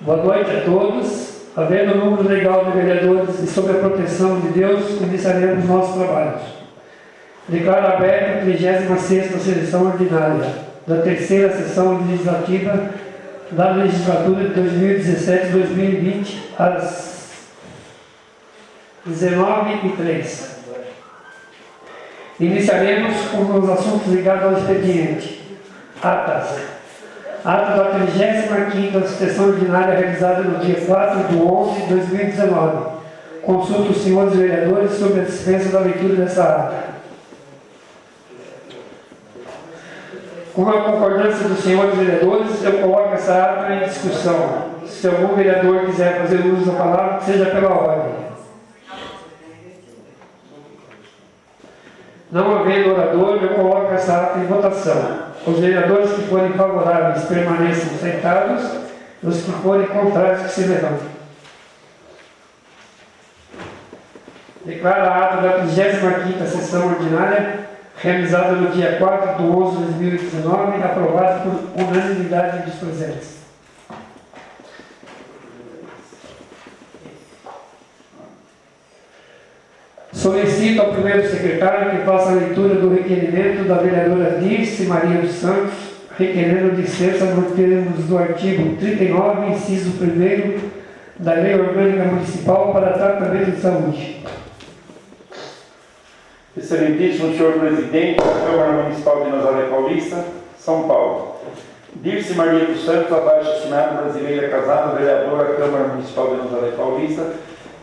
Boa noite a todos. Havendo o número legal de vereadores e sob a proteção de Deus, iniciaremos nossos trabalhos. Declaro aberta a 36ª sessão ordinária da terceira sessão legislativa da legislatura de 2017-2020, às 19h03. Iniciaremos com os assuntos ligados ao expediente. Atas. Ato da 35ª sessão ordinária realizada no dia 4/11/2019. Consulto os senhores vereadores sobre a dispensa da leitura dessa ata. Com a concordância dos senhores vereadores, eu coloco essa ata em discussão. Se algum vereador quiser fazer uso da palavra, seja pela ordem. Não havendo orador, eu coloco essa ata em votação. Os vereadores que forem favoráveis permaneçam sentados, os que forem contrários que se levantem. Declaro a ata da 35ª sessão ordinária, realizada no dia 4/11/2019, aprovada por unanimidade dos presentes. Solicito ao primeiro secretário que faça a leitura do requerimento da vereadora Dirce Maria dos Santos, requerendo licença nos termos do artigo 39, inciso 1º da Lei Orgânica Municipal para tratamento de saúde. Excelentíssimo senhor presidente da Câmara Municipal de Nazaré Paulista, São Paulo. Dirce Maria dos Santos, abaixo assinado, brasileira, casada, vereadora, Câmara Municipal de Nazaré Paulista,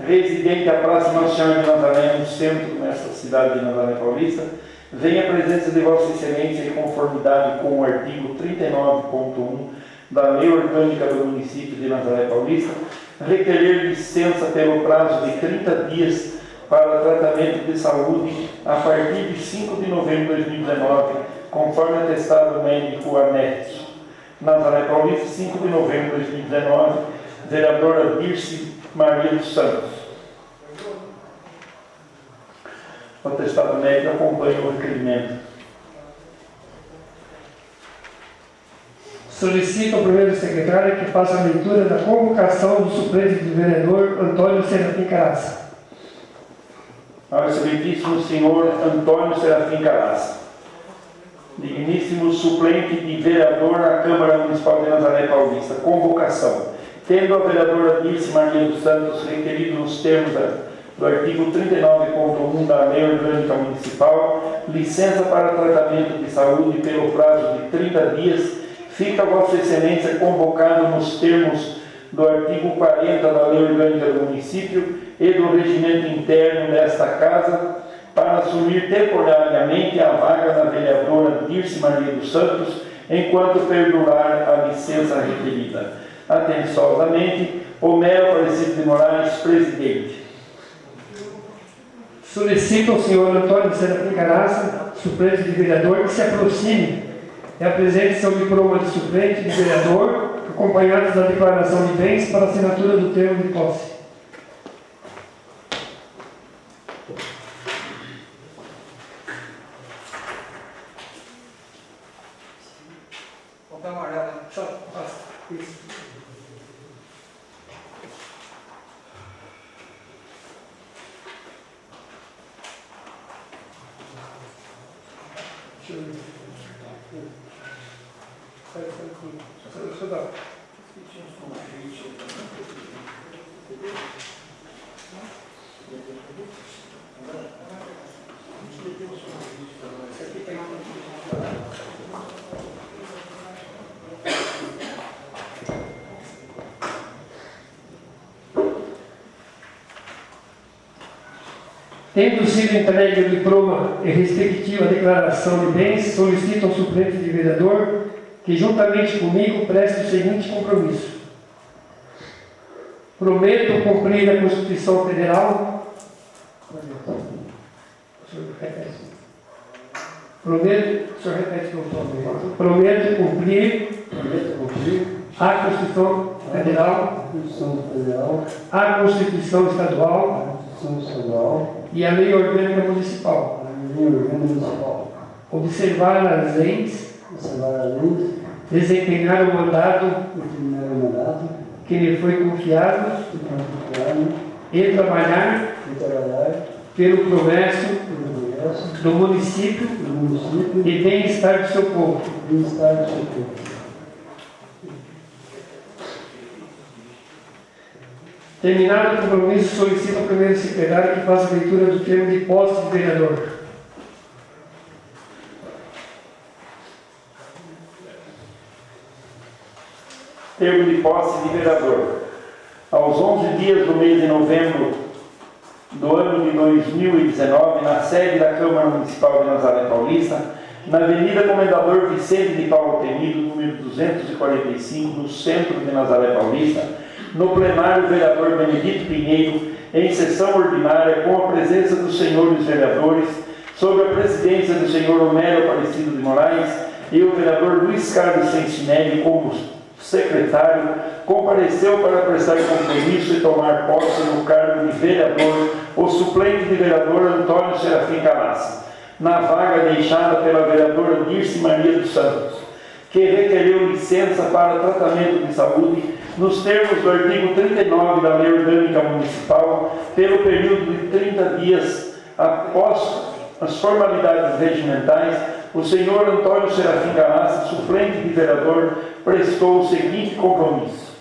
residente à Praça Nossa Senhora de Nazaré, no centro, nesta cidade de Nazaré Paulista, vem à presença de Vossa Excelência em conformidade com o artigo 39.1 da Lei Orgânica do Município de Nazaré Paulista, requerer licença pelo prazo de 30 dias para tratamento de saúde a partir de 5 de novembro de 2019, conforme atestado médico anexo. Nazaré Paulista, 5 de novembro de 2019, vereadora Dirce Maria dos Santos. O atestado médico acompanha o requerimento. Solicito ao primeiro secretário que faça a leitura da convocação do suplente do vereador Antônio Serafim Caraça. Ao excelentíssimo senhor Antônio Serafim Caraça, digníssimo suplente de vereador na Câmara Municipal de Nazaré Paulista. Convocação. Tendo a vereadora Dirce Maria dos Santos requerido nos termos do artigo 39.1 da Lei Orgânica Municipal, licença para tratamento de saúde pelo prazo de 30 dias, fica Vossa Excelência convocado nos termos do artigo 40 da Lei Orgânica do Município e do regimento interno desta Casa para assumir temporariamente a vaga da vereadora Dirce Maria dos Santos enquanto perdurar a licença requerida. Atenciosamente, Homero Aparecido de Moraes, presidente. Solicito ao senhor Antônio Serafim Caraça, suplente de vereador, que se aproxime e apresente seu diploma de suplente de vereador, acompanhados da declaração de bens para assinatura do termo de posse. Vou dar uma olhada. Só passa. Isso. Deixa eu dar. Tendo sido entregue o diploma e respectiva declaração de bens, solicito ao suplente de vereador que, juntamente comigo, preste o seguinte compromisso. Prometo cumprir a Constituição Federal. Prometo cumprir a Constituição Federal, a Constituição Estadual e a Lei Orgânica Municipal. Observar as leis, desempenhar o mandato que me foi confiado e trabalhar pelo progresso do município e bem-estar do seu povo. Terminado o compromisso, solicito ao primeiro secretário que faça a leitura do termo de posse de vereador. Termo de posse de vereador. Aos 11 dias do mês de novembro do ano de 2019, na sede da Câmara Municipal de Nazaré Paulista, na Avenida Comendador Vicente de Paulo Temido, número 245, no centro de Nazaré Paulista, no plenário, o vereador Benedito Pinheiro, em sessão ordinária, com a presença dos senhores vereadores, sob a presidência do senhor Homero Aparecido de Moraes e o vereador Luiz Carlos Sentinelli como secretário, compareceu para prestar compromisso e tomar posse no cargo de vereador o suplente de vereador Antônio Serafim Calaça, na vaga deixada pela vereadora Dirce Maria dos Santos, que requereu licença para tratamento de saúde nos termos do artigo 39 da Lei Orgânica Municipal, pelo período de 30 dias após as formalidades regimentais. O senhor Antônio Serafim Calaça, suplente de vereador, prestou o seguinte compromisso: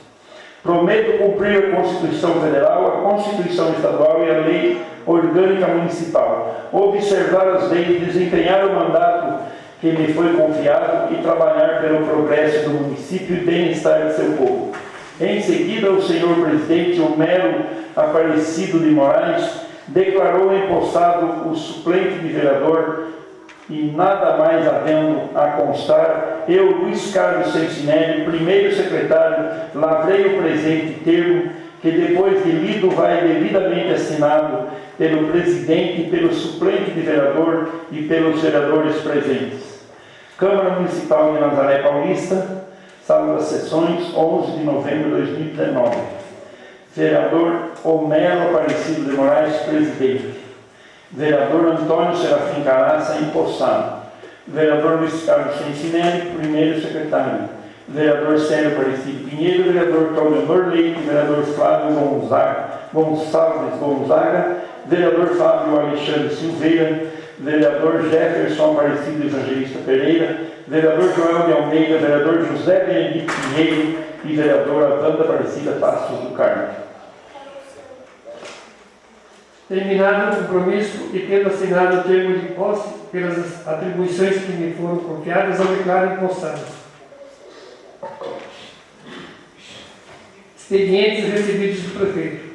prometo cumprir a Constituição Federal, a Constituição Estadual e a Lei Orgânica Municipal, observar as leis, desempenhar o mandato que me foi confiado e trabalhar pelo progresso do município e bem-estar de seu povo. Em seguida, o senhor presidente Homero Aparecido de Moraes declarou empossado o suplente de vereador e, nada mais havendo a constar, eu, Luiz Carlos Sentinelli, primeiro secretário, lavrei o presente termo, que depois de lido vai devidamente assinado pelo presidente, pelo suplente de vereador e pelos vereadores presentes. Câmara Municipal de Nazaré Paulista, Sala das Sessões, 11 de novembro de 2019. Vereador Homero Aparecido de Moraes, presidente. Vereador Antônio Serafim Calaça, empossado. Vereador Luiz Carlos Sentinelli, primeiro secretário. Vereador Célio Aparecido Pinheiro, vereador Claudemir Leite, vereador Flávio Gonçalves Gonzaga, vereador Fábio Alexandre Silveira, vereador Jefferson Aparecido Evangelista Pereira, vereador Joel de Almeida, vereador José Benedito Pinheiro e vereadora Wanda Aparecida Passos do Carmo. Terminado o compromisso e tendo assinado o termo de posse pelas atribuições que me foram confiadas, eu declaro empossado. Expedientes recebidos do prefeito.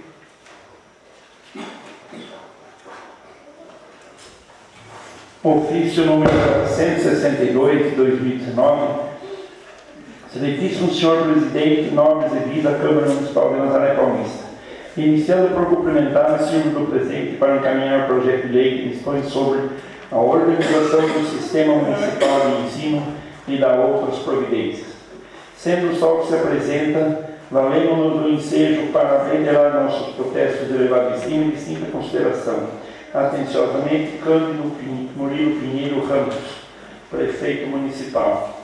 Ofício número 162 de 2019. Excelentíssimo senhor presidente, nobres e vida da Câmara Municipal de Nazaré Paulista. Iniciando por cumprimentar, me sirvo do presente para encaminhar o projeto de lei que dispõe sobre a organização do Sistema Municipal de Ensino e da outras providências. Sendo o sol que se apresenta, valemos-nos do ensejo para reiterar nossos protestos de elevada estima e distinta consideração. Atenciosamente, Cândido Murilo Pinheiro Ramos, prefeito municipal.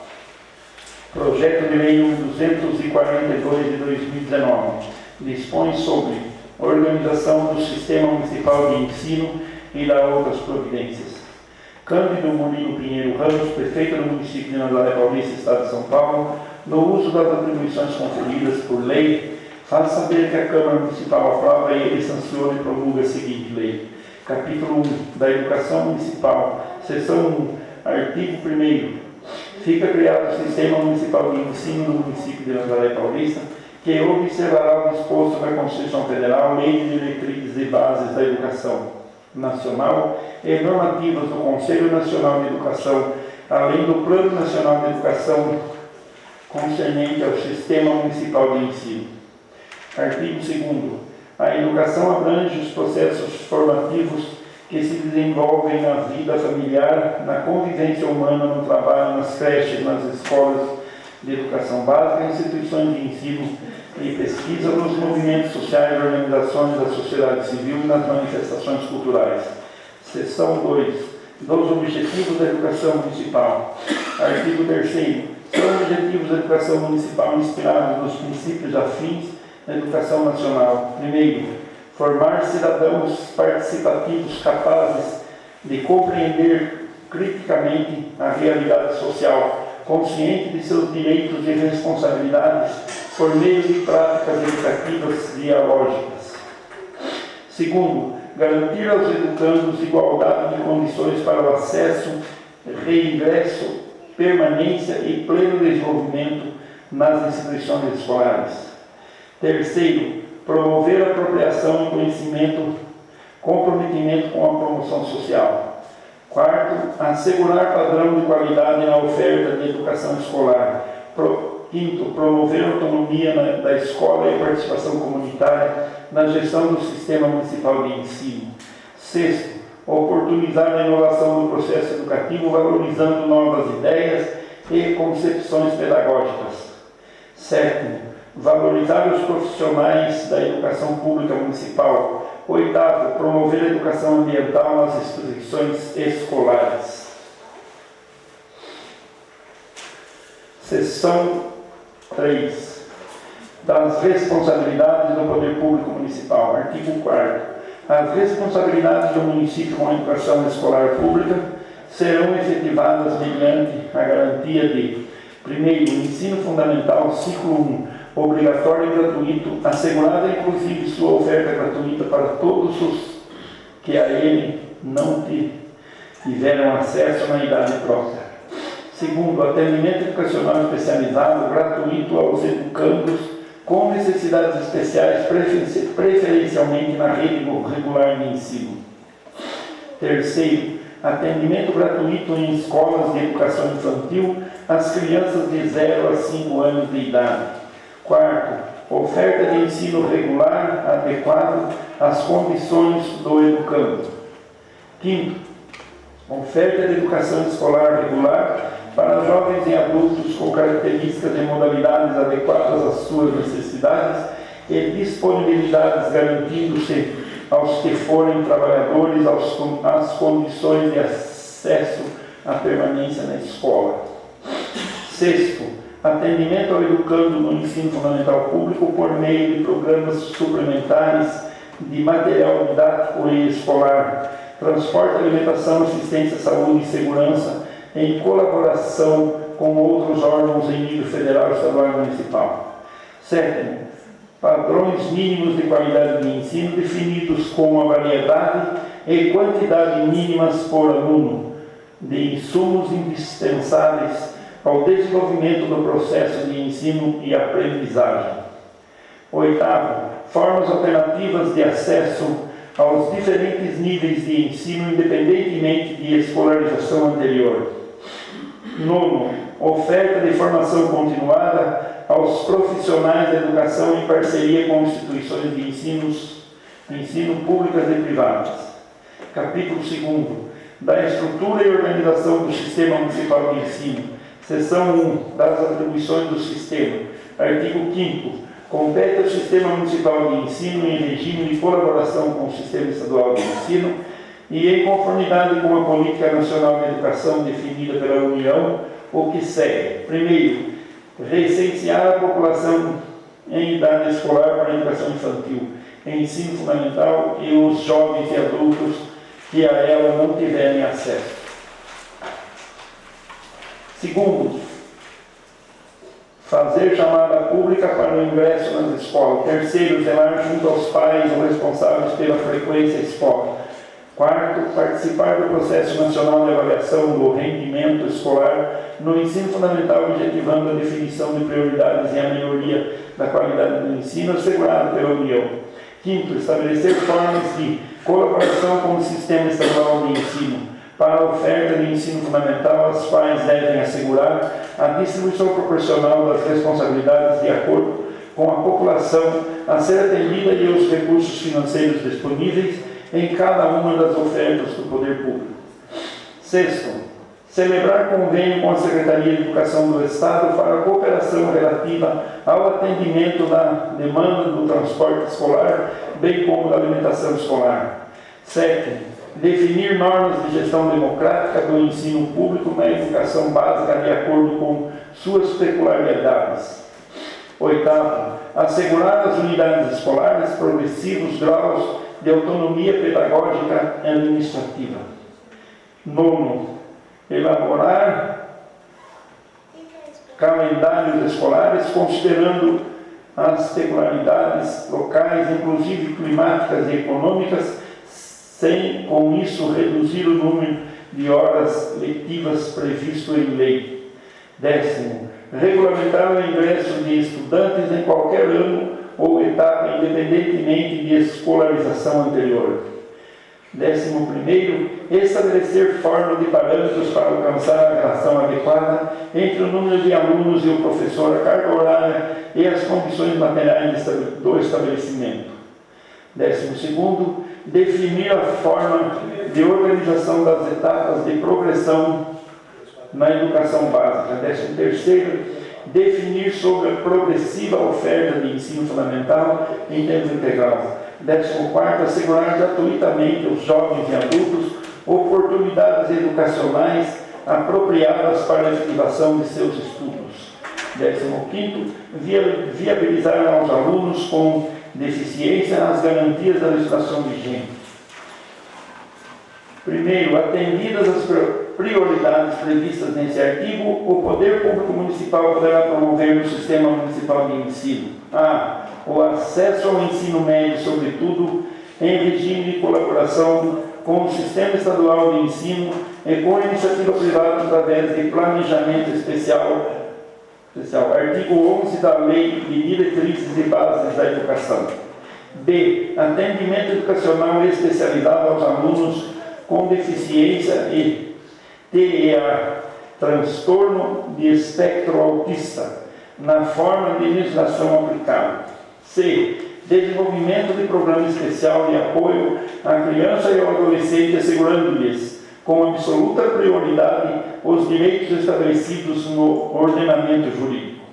Projeto de lei número 242 de 2019. Dispõe sobre organização do Sistema Municipal de Ensino e da outras providências. Cândido Murilo Pinheiro Ramos, prefeito do município de Nazaré Paulista, Estado de São Paulo, no uso das atribuições conferidas por lei, faz saber que a Câmara Municipal aprova e ele sanciona e promulga a seguinte lei. Capítulo 1 da Educação Municipal, seção 1, artigo 1º. Fica criado o Sistema Municipal de Ensino no município de Nazaré Paulista, que observará o disposto na Constituição Federal, Lei de Diretrizes e Bases da Educação Nacional e normativas do Conselho Nacional de Educação, além do Plano Nacional de Educação concernente ao Sistema Municipal de Ensino. Artigo 2º. A educação abrange os processos formativos que se desenvolvem na vida familiar, na convivência humana, no trabalho, nas creches, nas escolas de educação básica, instituições de ensino e pesquisa, nos movimentos sociais, organizações da sociedade civil e nas manifestações culturais. Seção 2. Dos objetivos da educação municipal. Artigo 3º. São objetivos da educação municipal inspirados nos princípios afins na educação nacional. Primeiro, formar cidadãos participativos capazes de compreender criticamente a realidade social, consciente de seus direitos e responsabilidades por meio de práticas educativas dialógicas. Segundo, garantir aos educandos igualdade de condições para o acesso, reingresso, permanência e pleno desenvolvimento nas instituições escolares. Terceiro, promover a apropriação e conhecimento, comprometimento com a promoção social. Quarto, assegurar padrão de qualidade na oferta de educação escolar. Quinto, promover a autonomia da escola e participação comunitária na gestão do sistema municipal de ensino. Sexto, oportunizar a inovação do processo educativo, valorizando novas ideias e concepções pedagógicas. Sétimo, valorizar os profissionais da educação pública municipal. Oitavo, promover a educação ambiental nas instituições escolares. Seção 3. Das responsabilidades do poder público municipal. Artigo 4º. As responsabilidades do município com a educação escolar pública serão efetivadas mediante a garantia de: primeiro, ensino fundamental, ciclo 1, obrigatório e gratuito, assegurada inclusive sua oferta gratuita para todos os que a ele não tiveram acesso na idade própria. Segundo, atendimento educacional especializado gratuito aos educandos com necessidades especiais, preferencialmente na rede regular de ensino. Terceiro, atendimento gratuito em escolas de educação infantil às crianças de 0 a 5 anos de idade. Quarto, oferta de ensino regular adequado às condições do educando. Quinto, oferta de educação escolar regular para jovens e adultos com características e modalidades adequadas às suas necessidades e disponibilidades, garantindo-se aos que forem trabalhadores as condições de acesso à permanência na escola. Sexto, atendimento ao educando no ensino fundamental público por meio de programas suplementares de material didático e escolar, transporte, alimentação, assistência, saúde e segurança, em colaboração com outros órgãos em nível federal, estadual e municipal. Sétimo, padrões mínimos de qualidade de ensino definidos com a variedade e quantidade mínimas por aluno de insumos indispensáveis ao desenvolvimento do processo de ensino e aprendizagem. Oitavo, formas alternativas de acesso aos diferentes níveis de ensino, independentemente de escolarização anterior. Nono, oferta de formação continuada aos profissionais da educação em parceria com instituições de ensino públicas e privadas. Capítulo 2º, da estrutura e organização do Sistema Municipal de Ensino. Seção 1, das atribuições do Sistema. Artigo 5º, compete ao Sistema Municipal de Ensino em regime de colaboração com o Sistema Estadual de Ensino e em conformidade com a Política Nacional de Educação definida pela União, o que segue. Primeiro, recensear a população em idade escolar para a educação infantil, em ensino fundamental e os jovens e adultos que a ela não tiverem acesso. Segundo, fazer chamada pública para o ingresso nas escolas. Terceiro, zelar junto aos pais ou responsáveis pela frequência à escola. Quarto, participar do processo nacional de avaliação do rendimento escolar no ensino fundamental, objetivando a definição de prioridades e a melhoria da qualidade do ensino assegurado pela União. Quinto, estabelecer formas de colaboração com o sistema estadual de ensino para a oferta de ensino fundamental, as quais devem assegurar a distribuição proporcional das responsabilidades de acordo com a população a ser atendida e os recursos financeiros disponíveis em cada uma das ofertas do poder público. Sexto, celebrar convênio com a Secretaria de Educação do Estado para a cooperação relativa ao atendimento da demanda do transporte escolar, bem como da alimentação escolar. Sétimo, definir normas de gestão democrática do ensino público na educação básica de acordo com suas peculiaridades. Oitavo, assegurar às unidades escolares progressivos graus de autonomia pedagógica e administrativa. Nono, elaborar calendários escolares considerando as peculiaridades locais, inclusive climáticas e econômicas, sem com isso reduzir o número de horas letivas previsto em lei. Décimo, regulamentar o ingresso de estudantes em qualquer ano ou etapa, independentemente de escolarização anterior. 11º, estabelecer forma de parâmetros para alcançar a relação adequada entre o número de alunos e o professor, a carga horária e as condições materiais do estabelecimento. 12º, definir a forma de organização das etapas de progressão na educação básica. 13º, definir sobre a progressiva oferta de ensino fundamental em tempo integral. 14º, assegurar gratuitamente aos jovens e adultos oportunidades educacionais apropriadas para a efetivação de seus estudos. 15º, viabilizar aos alunos com deficiência as garantias da legislação vigente. Primeiro, atendidas as prioridades previstas nesse artigo, o Poder Público Municipal poderá promover no Sistema Municipal de Ensino: a. O acesso ao ensino médio, sobretudo em regime de colaboração com o Sistema Estadual de Ensino e com a iniciativa privada através de planejamento especial. Artigo 11 da Lei de Diretrizes e Bases da Educação. B. Atendimento educacional especializado aos alunos com deficiência e TEA, transtorno de espectro autista, na forma de legislação aplicável. C. Desenvolvimento de programa especial de apoio à criança e ao adolescente, assegurando-lhes, com absoluta prioridade, os direitos estabelecidos no ordenamento jurídico.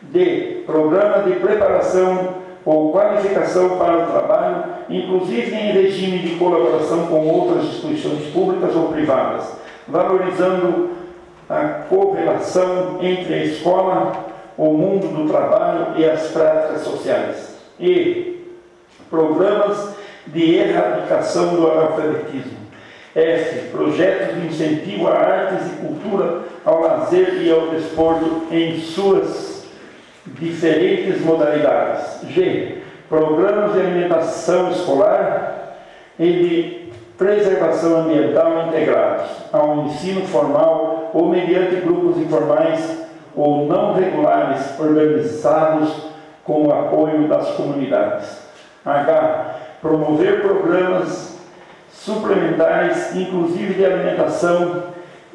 D. Programa de preparação ou qualificação para o trabalho, inclusive em regime de colaboração com outras instituições públicas ou privadas, valorizando a correlação entre a escola, o mundo do trabalho e as práticas sociais. E. Programas de erradicação do analfabetismo. F. Projetos de incentivo a artes e cultura, ao lazer e ao desporto em suas diferentes modalidades. G. Programas de alimentação escolar e de preservação ambiental integrados ao ensino formal ou mediante grupos informais ou não regulares organizados com o apoio das comunidades. H. Promover programas suplementares, inclusive de alimentação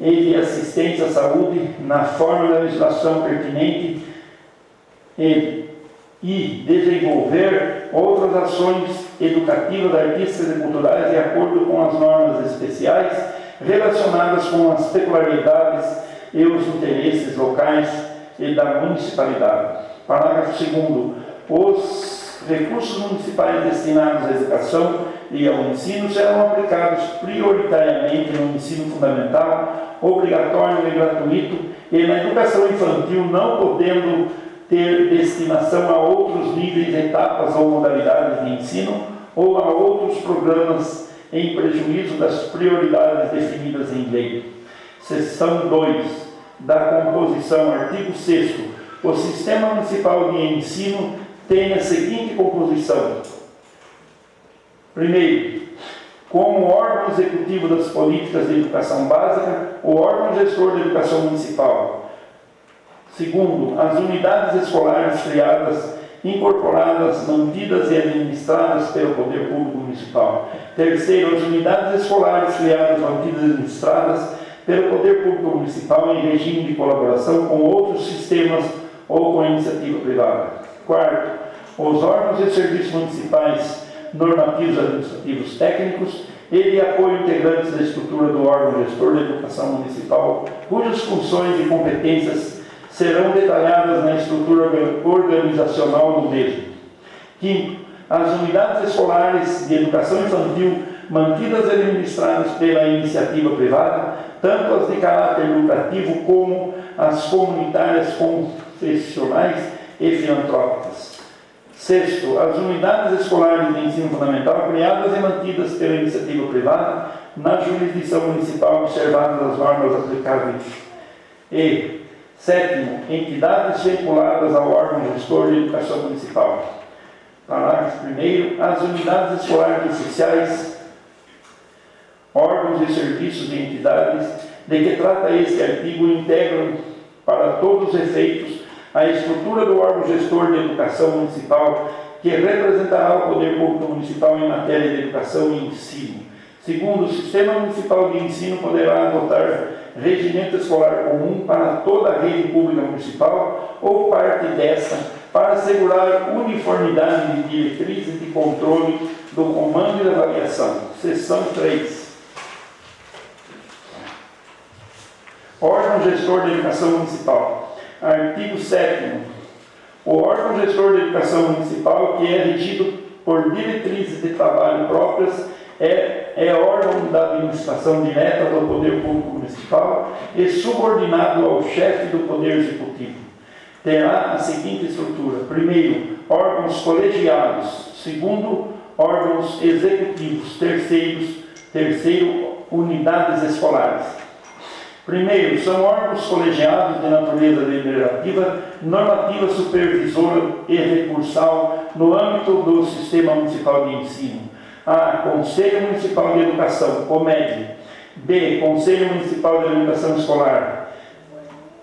e de assistência à saúde, na forma da legislação pertinente e desenvolver outras ações educativas, artísticas e culturais de acordo com as normas especiais relacionadas com as peculiaridades e os interesses locais e da municipalidade. Parágrafo 2º. Os recursos municipais destinados à educação e ao ensino serão aplicados prioritariamente no ensino fundamental, obrigatório e gratuito, e na educação infantil, não podendo ter destinação a outros níveis, etapas ou modalidades de ensino ou a outros programas em prejuízo das prioridades definidas em lei. Seção 2 da composição, artigo 6º. O Sistema Municipal de Ensino tem a seguinte composição. Primeiro, como órgão executivo das políticas de educação básica, o órgão gestor da educação municipal. Segundo, as unidades escolares criadas, incorporadas, mantidas e administradas pelo Poder Público Municipal. Terceiro, as unidades escolares criadas, mantidas e administradas pelo Poder Público Municipal em regime de colaboração com outros sistemas ou com a iniciativa privada. Quarto, os órgãos e serviços municipais normativos administrativos técnicos e de apoio integrantes da estrutura do órgão gestor da educação municipal, cujas funções e competências serão detalhadas na estrutura organizacional do mesmo. Quinto, as unidades escolares de educação infantil mantidas e administradas pela iniciativa privada, tanto as de caráter lucrativo como as comunitárias confessionais e filantrópicas. Sexto, as unidades escolares de ensino fundamental criadas e mantidas pela iniciativa privada na jurisdição municipal, observadas as normas aplicáveis. E sétimo, entidades vinculadas ao órgão gestor de educação municipal. Parágrafo 1º. As unidades escolares oficiais, órgãos e serviços de entidades de que trata este artigo integram para todos os efeitos a estrutura do órgão gestor de educação municipal que representará o poder público municipal em matéria de educação e ensino. Segundo, o Sistema Municipal de Ensino poderá adotar regimento escolar comum para toda a rede pública municipal ou parte desta, para assegurar uniformidade de diretrizes de controle do comando e da avaliação. Seção 3. Órgão gestor de educação municipal. Artigo 7º. O órgão gestor de educação municipal, que é regido por diretrizes de trabalho próprias, é órgão da administração direta do poder público municipal e subordinado ao chefe do poder executivo. Terá a seguinte estrutura: primeiro, órgãos colegiados; segundo, órgãos executivos; terceiro, unidades escolares. Primeiro, são órgãos colegiados de natureza deliberativa, normativa supervisora e recursal no âmbito do Sistema Municipal de Ensino. A. Conselho Municipal de Educação, COMED. B. Conselho Municipal de Alimentação Escolar,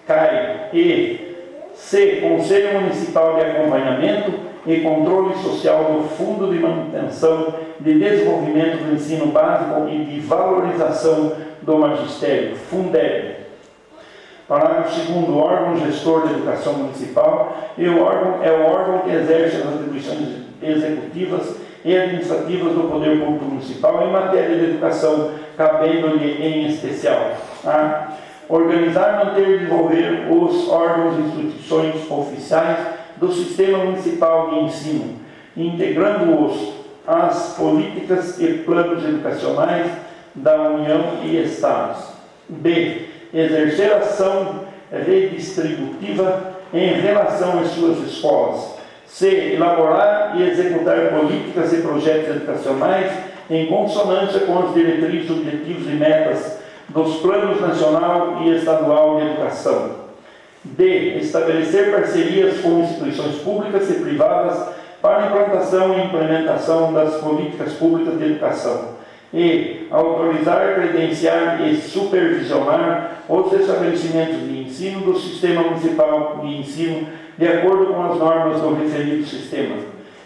CAE. E. C. Conselho Municipal de Acompanhamento e Controle Social do Fundo de Manutenção de Desenvolvimento do Ensino Básico e de Valorização do Magistério, Fundeb. Parágrafo 2º. Órgão gestor de educação municipal é o órgão que exerce as atribuições executivas e administrativas do poder público municipal em matéria de educação, cabendo-lhe em especial: a. Organizar, manter e desenvolver os órgãos e instituições oficiais do Sistema Municipal de Ensino, integrando-os às políticas e planos educacionais da União e Estados. B. Exercer ação redistributiva em relação às suas escolas. C. Elaborar e executar políticas e projetos educacionais em consonância com as diretrizes, objetivos e metas dos planos nacional e estadual de educação. D. Estabelecer parcerias com instituições públicas e privadas para a implantação e implementação das políticas públicas de educação. E. Autorizar, credenciar e supervisionar os estabelecimentos de ensino do Sistema Municipal de Ensino de acordo com as normas do referido sistema.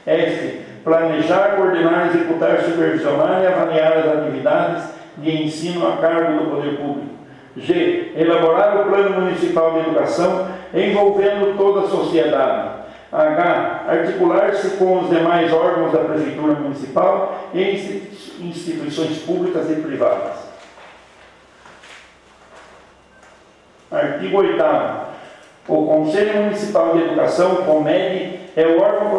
F. Planejar, coordenar, executar, supervisionar e avaliar as atividades de ensino a cargo do poder público. G. Elaborar o Plano Municipal de Educação envolvendo toda a sociedade. H. Articular-se com os demais órgãos da Prefeitura Municipal e instituições públicas e privadas. Artigo 8º. O Conselho Municipal de Educação, COMED, é o órgão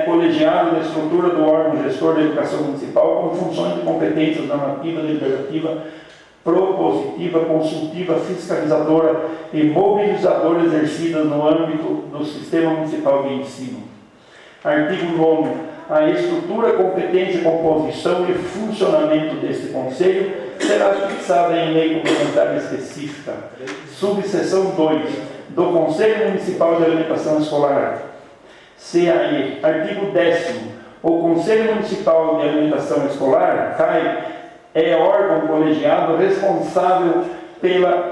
colegiado da estrutura do órgão gestor da educação municipal com funções de competências normativa, deliberativa, propositiva, consultiva, fiscalizadora e mobilizadora exercidas no âmbito do Sistema Municipal de Ensino. Artigo 9º. A estrutura, competência, composição e funcionamento deste Conselho será fixada em lei complementar específica. Subseção 2. Do Conselho Municipal de Alimentação Escolar, CAE. Artigo 10º. O Conselho Municipal de Alimentação Escolar, CAE, é órgão colegiado responsável pela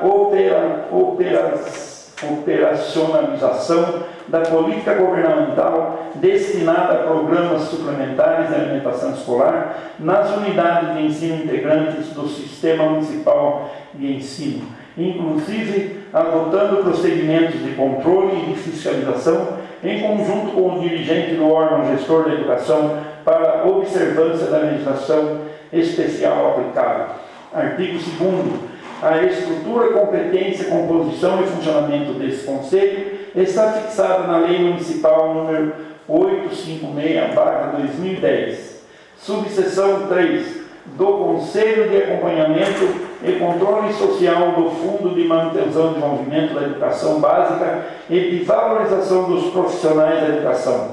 operacionalização da política governamental destinada a programas suplementares de alimentação escolar nas unidades de ensino integrantes do Sistema Municipal de Ensino, inclusive adotando procedimentos de controle e de fiscalização em conjunto com o dirigente do órgão gestor da educação para a observância da legislação especial aplicável. Artigo 2º. A estrutura, competência, composição e funcionamento desse Conselho está fixada na Lei Municipal número 856/2010. Subseção 3. Do Conselho de Acompanhamento e controle social do Fundo de Manutenção e Desenvolvimento da Educação Básica e de valorização dos profissionais da educação.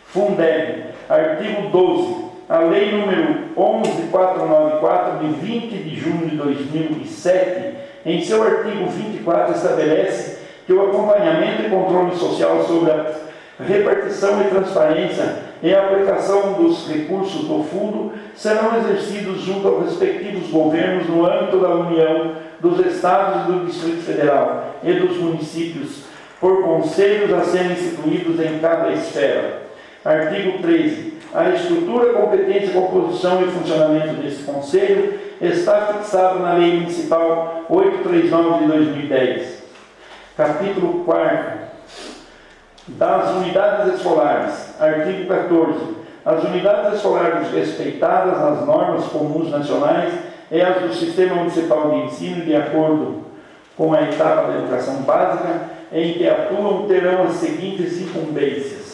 Fundeb, artigo 12. A Lei nº 11.494, de 20 de junho de 2007, em seu artigo 24, estabelece que o acompanhamento e controle social sobre a repartição e transparência e a aplicação dos recursos do fundo serão exercidos junto aos respectivos governos no âmbito da União, dos Estados e do Distrito Federal e dos municípios, por conselhos a serem instituídos em cada esfera. Artigo 13. A estrutura, competência, composição e funcionamento desse conselho está fixado na Lei Municipal 839 de 2010. Capítulo 4. Das unidades escolares. Artigo 14. As unidades escolares respeitadas nas normas comuns nacionais e as do Sistema Municipal de Ensino, de acordo com a etapa da educação básica em que atuam, terão as seguintes incumbências.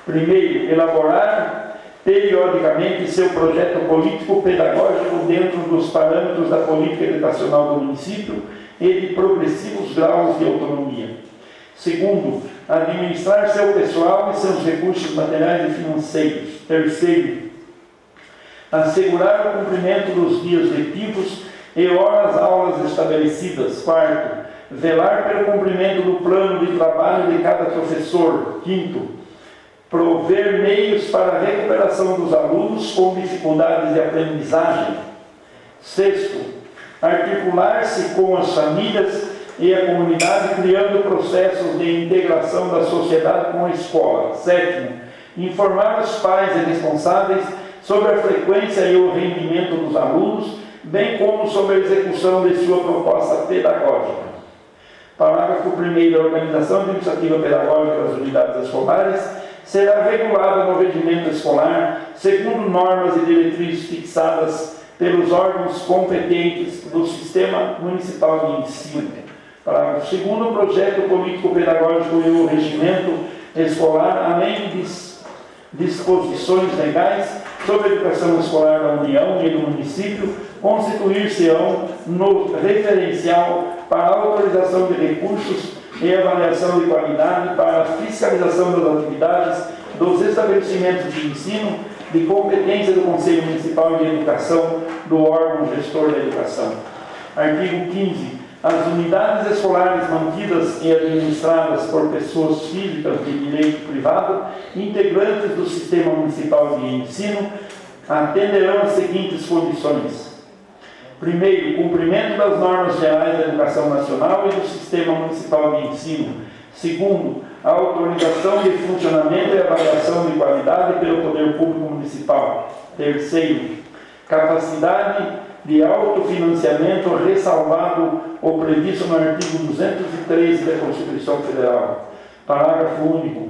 Primeiro, elaborar periodicamente seu projeto político-pedagógico dentro dos parâmetros da política educacional do município e de progressivos graus de autonomia. Segundo, administrar seu pessoal e seus recursos materiais e financeiros. Terceiro, assegurar o cumprimento dos dias letivos e horas-aulas estabelecidas. Quarto, velar pelo cumprimento do plano de trabalho de cada professor. Quinto, prover meios para a recuperação dos alunos com dificuldades de aprendizagem. Sexto, articular-se com as famílias e a comunidade, criando processos de integração da sociedade com a escola. Sétimo, informar os pais e responsáveis sobre a frequência e o rendimento dos alunos, bem como sobre a execução de sua proposta pedagógica. Parágrafo 1º. A organização administrativa pedagógica das unidades escolares será regulada no regimento escolar, segundo normas e diretrizes fixadas pelos órgãos competentes do Sistema Municipal de Ensino. Parágrafo 2º. O projeto político-pedagógico e o regimento escolar, além de disposições legais sobre a educação escolar da União e do município, constituir-se-ão no referencial para a autorização de recursos e avaliação de qualidade, para a fiscalização das atividades dos estabelecimentos de ensino, de competência do Conselho Municipal de Educação, do órgão gestor da educação. Artigo 15. As unidades escolares mantidas e administradas por pessoas físicas de direito privado, integrantes do Sistema Municipal de Ensino, atenderão às seguintes condições. Primeiro, cumprimento das normas gerais da educação nacional e do Sistema Municipal de Ensino. Segundo, a autorização de funcionamento e avaliação de qualidade pelo Poder Público Municipal. Terceiro, capacidade de autofinanciamento, ressalvado o previsto no artigo 213 da Constituição Federal. Parágrafo único.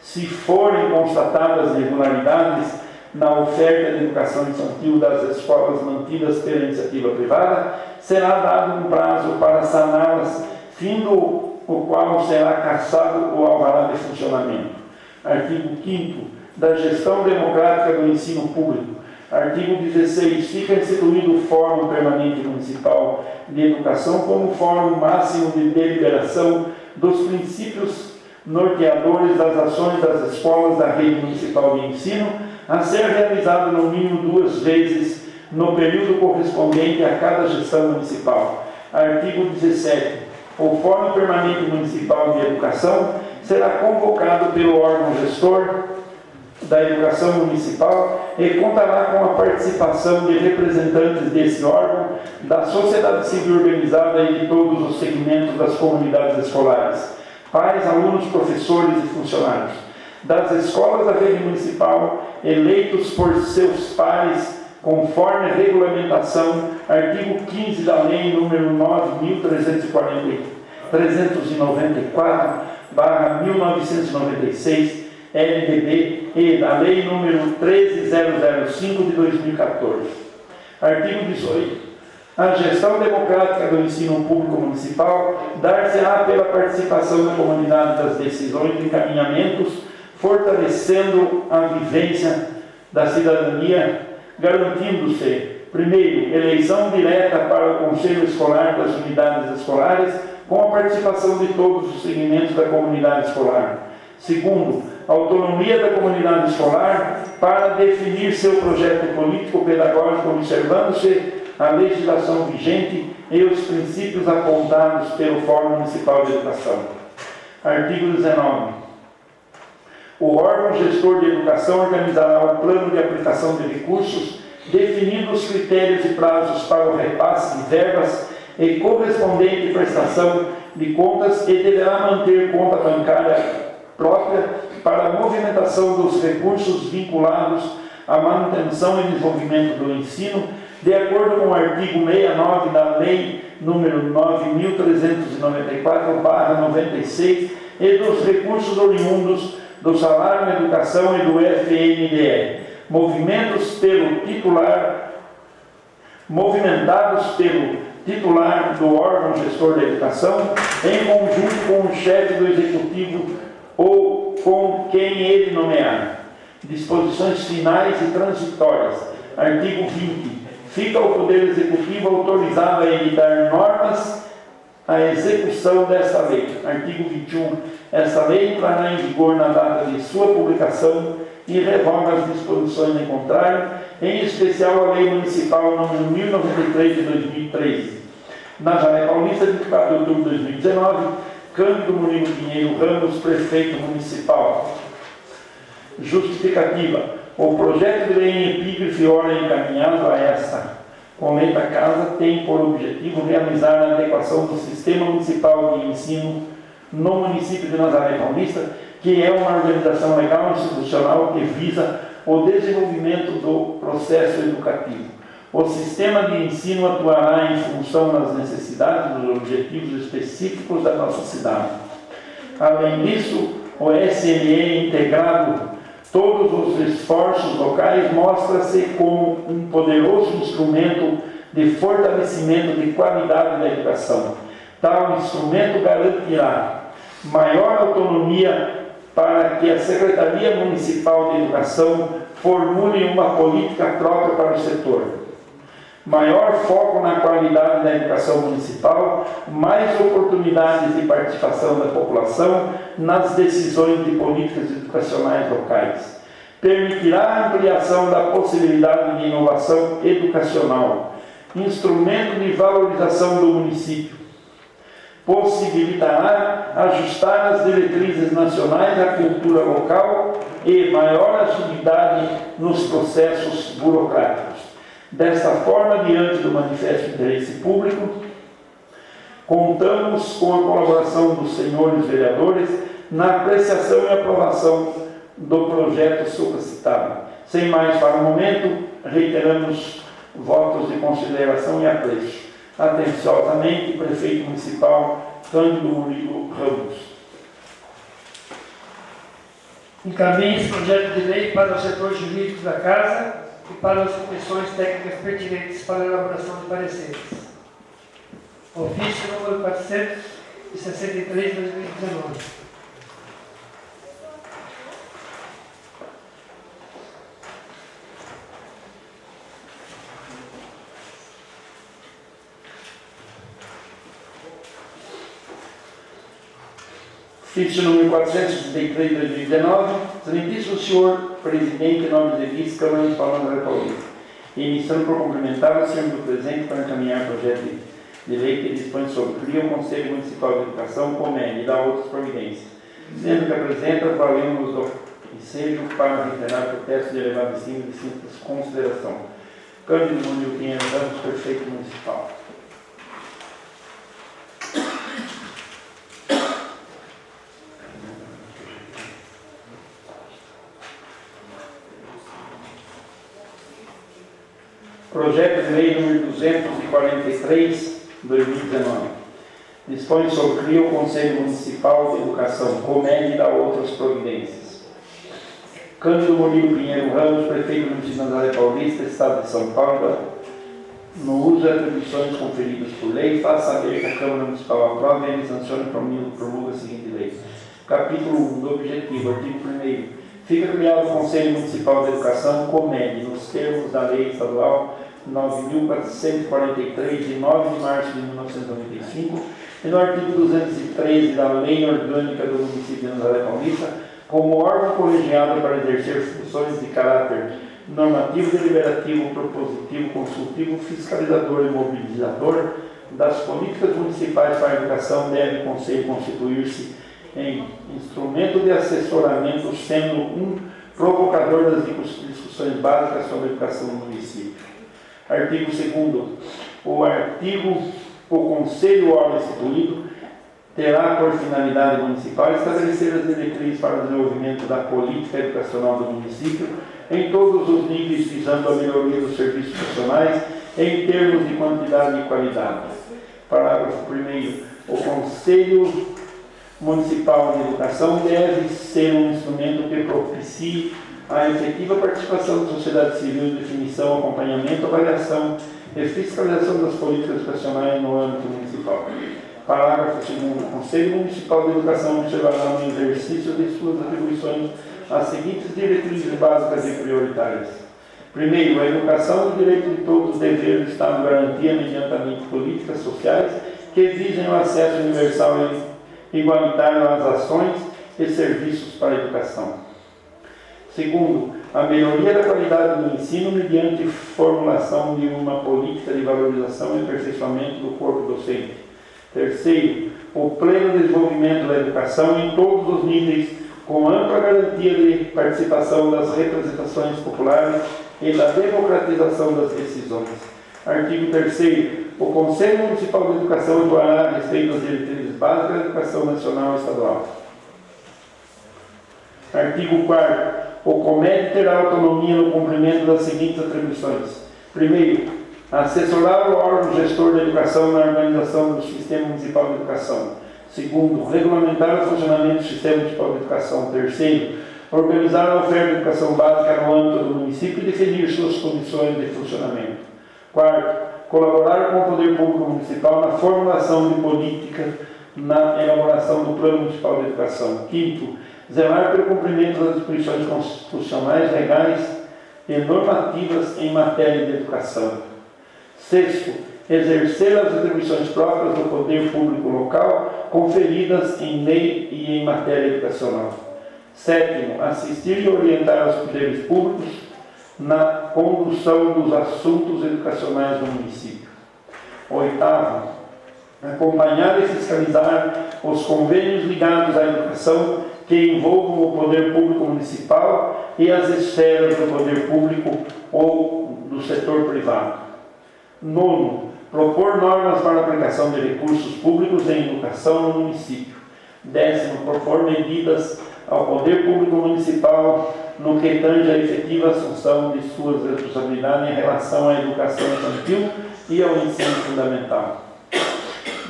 Se forem constatadas irregularidades na oferta de educação infantil das escolas mantidas pela iniciativa privada, será dado um prazo para saná-las, findo o qual será cassado o alvará de funcionamento. Artigo 5º. Da gestão democrática do ensino público. Artigo 16. Fica instituído o Fórum Permanente Municipal de Educação como fórum máximo de deliberação dos princípios norteadores das ações das escolas da rede municipal de ensino, a ser realizado no mínimo 2 vezes no período correspondente a cada gestão municipal. Artigo 17. O Fórum Permanente Municipal de Educação será convocado pelo órgão gestor da educação municipal e contará com a participação de representantes desse órgão, da sociedade civil organizada e de todos os segmentos das comunidades escolares, pais, alunos, professores e funcionários, das escolas da rede municipal, eleitos por seus pares, conforme a regulamentação, artigo 15 da Lei nº 9.394/1996, LDB, e da Lei nº 13005 de 2014. Artigo 18. A gestão democrática do ensino público municipal dar-se-á pela participação da comunidade das decisões e encaminhamentos, fortalecendo a vivência da cidadania, garantindo-se Primeiro, eleição direta para o Conselho Escolar das unidades escolares, com a participação de todos os segmentos da comunidade escolar. Segundo, autonomia da comunidade escolar para definir seu projeto político-pedagógico, observando-se a legislação vigente e os princípios apontados pelo Fórum Municipal de Educação. Artigo 19. O órgão gestor de educação organizará o plano de aplicação de recursos, definindo os critérios e prazos para o repasse de verbas e correspondente prestação de contas, e deverá manter conta bancária própria para a movimentação dos recursos vinculados à manutenção e desenvolvimento do ensino, de acordo com o artigo 69 da Lei nº 9.394/96 e dos recursos oriundos do salário na educação e do FNDE, movimentados pelo titular do órgão gestor da educação, em conjunto com o chefe do executivo ou com quem ele nomear. Disposições finais e transitórias. Artigo 20. Fica o Poder Executivo autorizado a editar normas à execução desta lei. Artigo 21. Esta lei entrará em vigor na data de sua publicação e revoga as disposições em contrário, em especial a Lei Municipal nº 1093 de 2013. Nazaré Paulista, 24 de outubro de 2019, Cândido Murilo Pinheiro Ramos, Prefeito Municipal. Justificativa. O projeto de lei em epígrafe ora encaminhado a esta comenta casa tem por objetivo realizar a adequação do Sistema Municipal de Ensino no município de Nazaré Paulista, que é uma organização legal e institucional que visa o desenvolvimento do processo educativo. O sistema de ensino atuará em função das necessidades e dos objetivos específicos da nossa cidade. Além disso, o SME integrado todos os esforços locais mostra-se como um poderoso instrumento de fortalecimento de qualidade da educação. Tal instrumento garantirá maior autonomia para que a Secretaria Municipal de Educação formule uma política própria para o setor. Maior foco na qualidade da educação municipal, mais oportunidades de participação da população nas decisões de políticas educacionais locais. Permitirá a ampliação da possibilidade de inovação educacional, instrumento de valorização do município. Possibilitará ajustar as diretrizes nacionais à cultura local e maior agilidade nos processos burocráticos. Desta forma, diante do manifesto de interesse público, contamos com a colaboração dos senhores vereadores na apreciação e aprovação do projeto supracitado. Sem mais para o momento, reiteramos votos de consideração e apreço. Atenciosamente, Prefeito Municipal Cândido Murilo Ramos. Encaminhe esse projeto de lei para o setor jurídico da Casa e para as comissões técnicas pertinentes para a elaboração de pareceres. Ofício número 463 de 2019. Ofício número 463 de 2019, excelentíssimo senhor Presidente, em nome de vice Câmara Municipal de Nazaré Paulista, iniciando por cumprimentar o senhor do presente para encaminhar o projeto de lei que dispõe sobre cria o Conselho Municipal de Educação, COMED, e dá outras providências, sendo que apresenta, valemos do ensejo para reiterar o protesto de elevado estima e simples consideração. Cândido Murilo Pinheiro Ramos, Prefeito Municipal. Projeto de Lei nº 243, 2019. Dispõe sobre cria o Conselho Municipal de Educação, COMED, e dá outras providências. Cândido Murilo Pinheiro Ramos, Prefeito Municipal de Nazaré Paulista, Estado de São Paulo, no uso de atribuições conferidas por lei, faz saber que a Câmara Municipal aprova e sanciona e promulga a seguinte lei. Capítulo 1 do objetivo, artigo 1º. Fica criado o Conselho Municipal de Educação, COMED, nos termos da Lei Estadual 9.443, de 9 de março de 1995, e no artigo 213 da Lei Orgânica do Município de Nazaré Paulista, como órgão colegiado para exercer funções de caráter normativo, deliberativo, propositivo, consultivo, fiscalizador e mobilizador das políticas municipais para a educação, deve o Conselho constituir-se em instrumento de assessoramento, sendo um provocador das discussões básicas sobre a educação no município. Artigo 2º. O Conselho, órgão instituído, terá por finalidade municipal estabelecer as diretrizes para o desenvolvimento da política educacional do município em todos os níveis, visando a melhoria dos serviços profissionais em termos de quantidade e qualidade. Parágrafo 1º. O Conselho Municipal de Educação deve ser um instrumento que propicie a efetiva participação da sociedade civil em definição, acompanhamento, avaliação e fiscalização das políticas educacionais no âmbito municipal. Parágrafo 2º. O Conselho Municipal de Educação observará no exercício de suas atribuições as seguintes diretrizes básicas e prioritárias. Primeiro, a educação do direito de todos, dever do Estado garantia mediante políticas sociais que visem o acesso universal e igualitário às ações e serviços para a educação. Segundo, a melhoria da qualidade do ensino mediante formulação de uma política de valorização e aperfeiçoamento do corpo docente. Terceiro, o pleno desenvolvimento da educação em todos os níveis, com ampla garantia de participação das representações populares e da democratização das decisões. Artigo 3º. O Conselho Municipal de Educação atuará a respeito das diretrizes básicas da educação nacional e estadual. Artigo 4º. O COMED terá autonomia no cumprimento das seguintes atribuições. Primeiro, assessorar o órgão gestor da educação na organização do Sistema Municipal de Educação. Segundo, regulamentar o funcionamento do Sistema Municipal de Educação. Terceiro, organizar a oferta de educação básica no âmbito do município e definir suas condições de funcionamento. Quarto, colaborar com o Poder Público Municipal na formulação de política na elaboração do Plano Municipal de Educação. Quinto, zelar pelo cumprimento das disposições constitucionais, legais e normativas em matéria de educação. Sexto, exercer as atribuições próprias do Poder Público Local conferidas em lei e em matéria educacional. Sétimo, assistir e orientar os poderes públicos na condução dos assuntos educacionais do município. Oitavo, acompanhar e fiscalizar os convênios ligados à educação que envolvam o poder público municipal e as esferas do poder público ou do setor privado. Nono, propor normas para a aplicação de recursos públicos em educação no município. Décimo, propor medidas ao poder público municipal no que tange a efetiva assunção de suas responsabilidades em relação à educação infantil e ao ensino fundamental.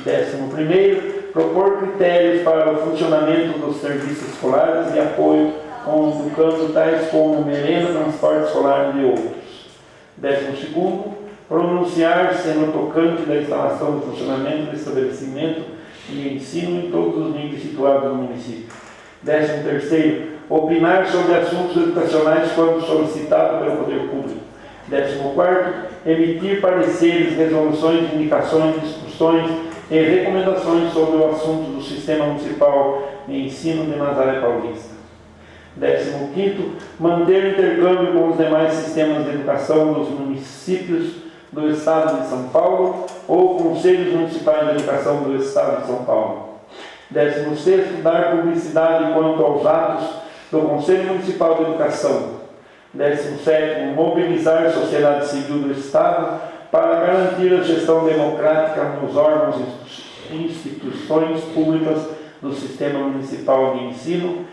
11º, propor critérios para o funcionamento dos serviços escolares de apoio ao educando, tais como merenda, transporte escolar e outros. 12º, pronunciar-se no tocante da instalação e funcionamento do estabelecimento de ensino em todos os níveis situados no município. 13º, opinar sobre assuntos educacionais quando solicitado pelo Poder Público. 14º, emitir pareceres, resoluções, indicações, discussões e recomendações sobre o assunto do Sistema Municipal de Ensino de Nazaré Paulista. 15º, manter intercâmbio com os demais sistemas de educação dos municípios do Estado de São Paulo ou conselhos municipais de educação do Estado de São Paulo. 16º, dar publicidade quanto aos atos do Conselho Municipal de Educação. 17º, mobilizar a sociedade civil do Estado para garantir a gestão democrática nos órgãos e instituições públicas do Sistema Municipal de Ensino.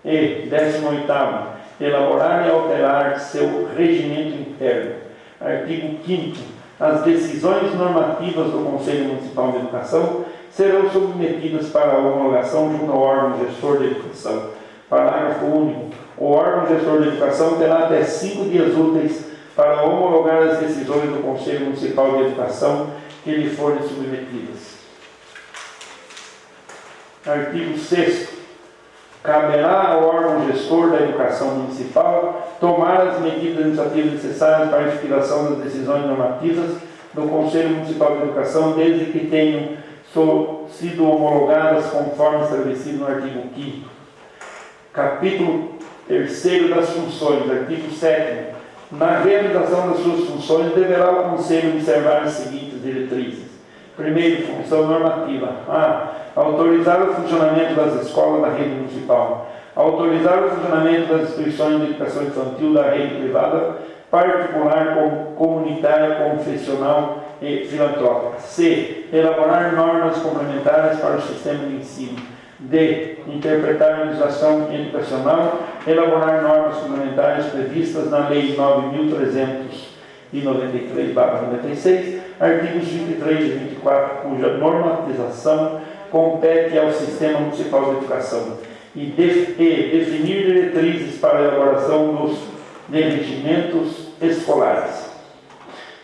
E 18º, elaborar e alterar seu regimento interno. Artigo 5º, as decisões normativas do Conselho Municipal de Educação serão submetidas para homologação junto ao órgão gestor de educação. Parágrafo único. O órgão gestor de educação terá até 5 dias úteis para homologar as decisões do Conselho Municipal de Educação que lhe forem submetidas. Artigo 6º. Caberá ao órgão gestor gestor da educação municipal tomar as medidas administrativas necessárias para a inspiração das decisões normativas do Conselho Municipal de Educação, desde que tenham sido homologadas conforme estabelecido no artigo 5º. Capítulo 3º das funções, artigo 7º. Na realização das suas funções, deverá o Conselho observar as seguintes diretrizes. Primeiro, função normativa. A. Autorizar o funcionamento das escolas da rede municipal. Autorizar o funcionamento das instituições de educação infantil da rede privada, particular, comunitária, confessional e filantrópica. C. Elaborar normas complementares para o sistema de ensino. D. Interpretar a legislação educacional, elaborar normas complementares previstas na Lei 9.393/96, artigos 23 e 24, cuja normatização compete ao Sistema Municipal de Educação, e definir diretrizes para a elaboração dos regimentos escolares.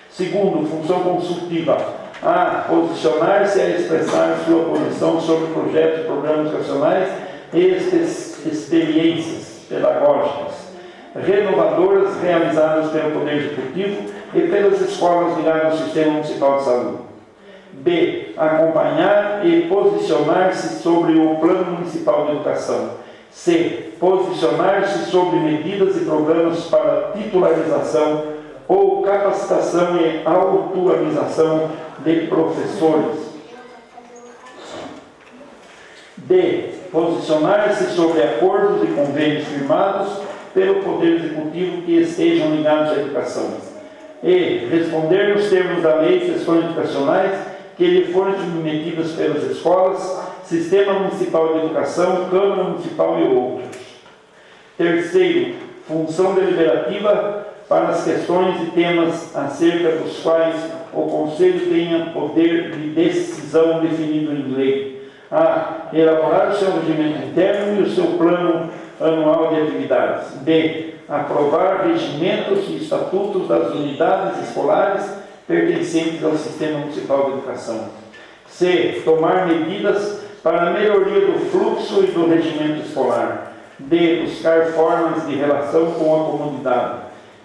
Segundo, função consultiva. A. Posicionar-se a expressar sua posição sobre projetos e programas educacionais e experiências pedagógicas renovadoras realizadas pelo Poder Executivo e pelas escolas ligadas ao Sistema Municipal de Saúde. B. Acompanhar e posicionar-se sobre o Plano Municipal de Educação. C. Posicionar-se sobre medidas e programas para titularização ou capacitação e autualização de professores. D. Posicionar-se sobre acordos e convênios firmados pelo Poder Executivo que estejam ligados à educação. E. Responder nos termos da lei questões educacionais que lhe forem submetidas pelas escolas, Sistema Municipal de Educação, Câmara Municipal e outros. Terceiro, função deliberativa para as questões e temas acerca dos quais o Conselho tenha poder de decisão definido em lei. A. Elaborar o seu regimento interno e o seu plano anual de atividades. B. Aprovar regimentos e estatutos das unidades escolares pertencentes ao Sistema Municipal de Educação. C. Tomar medidas para a melhoria do fluxo e do regimento escolar. D. Buscar formas de relação com a comunidade.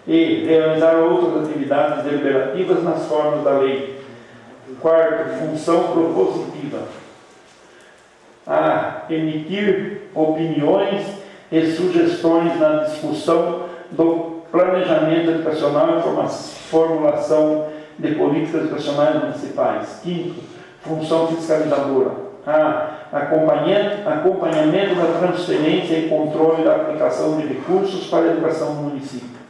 E. Realizar outras atividades deliberativas nas formas da lei. Quarto, função propositiva. A. Emitir opiniões e sugestões na discussão do planejamento educacional e formulação de políticas educacionais municipais. Quinto, função fiscalizadora. A. Acompanhamento da transferência e controle da aplicação de recursos para a educação no município.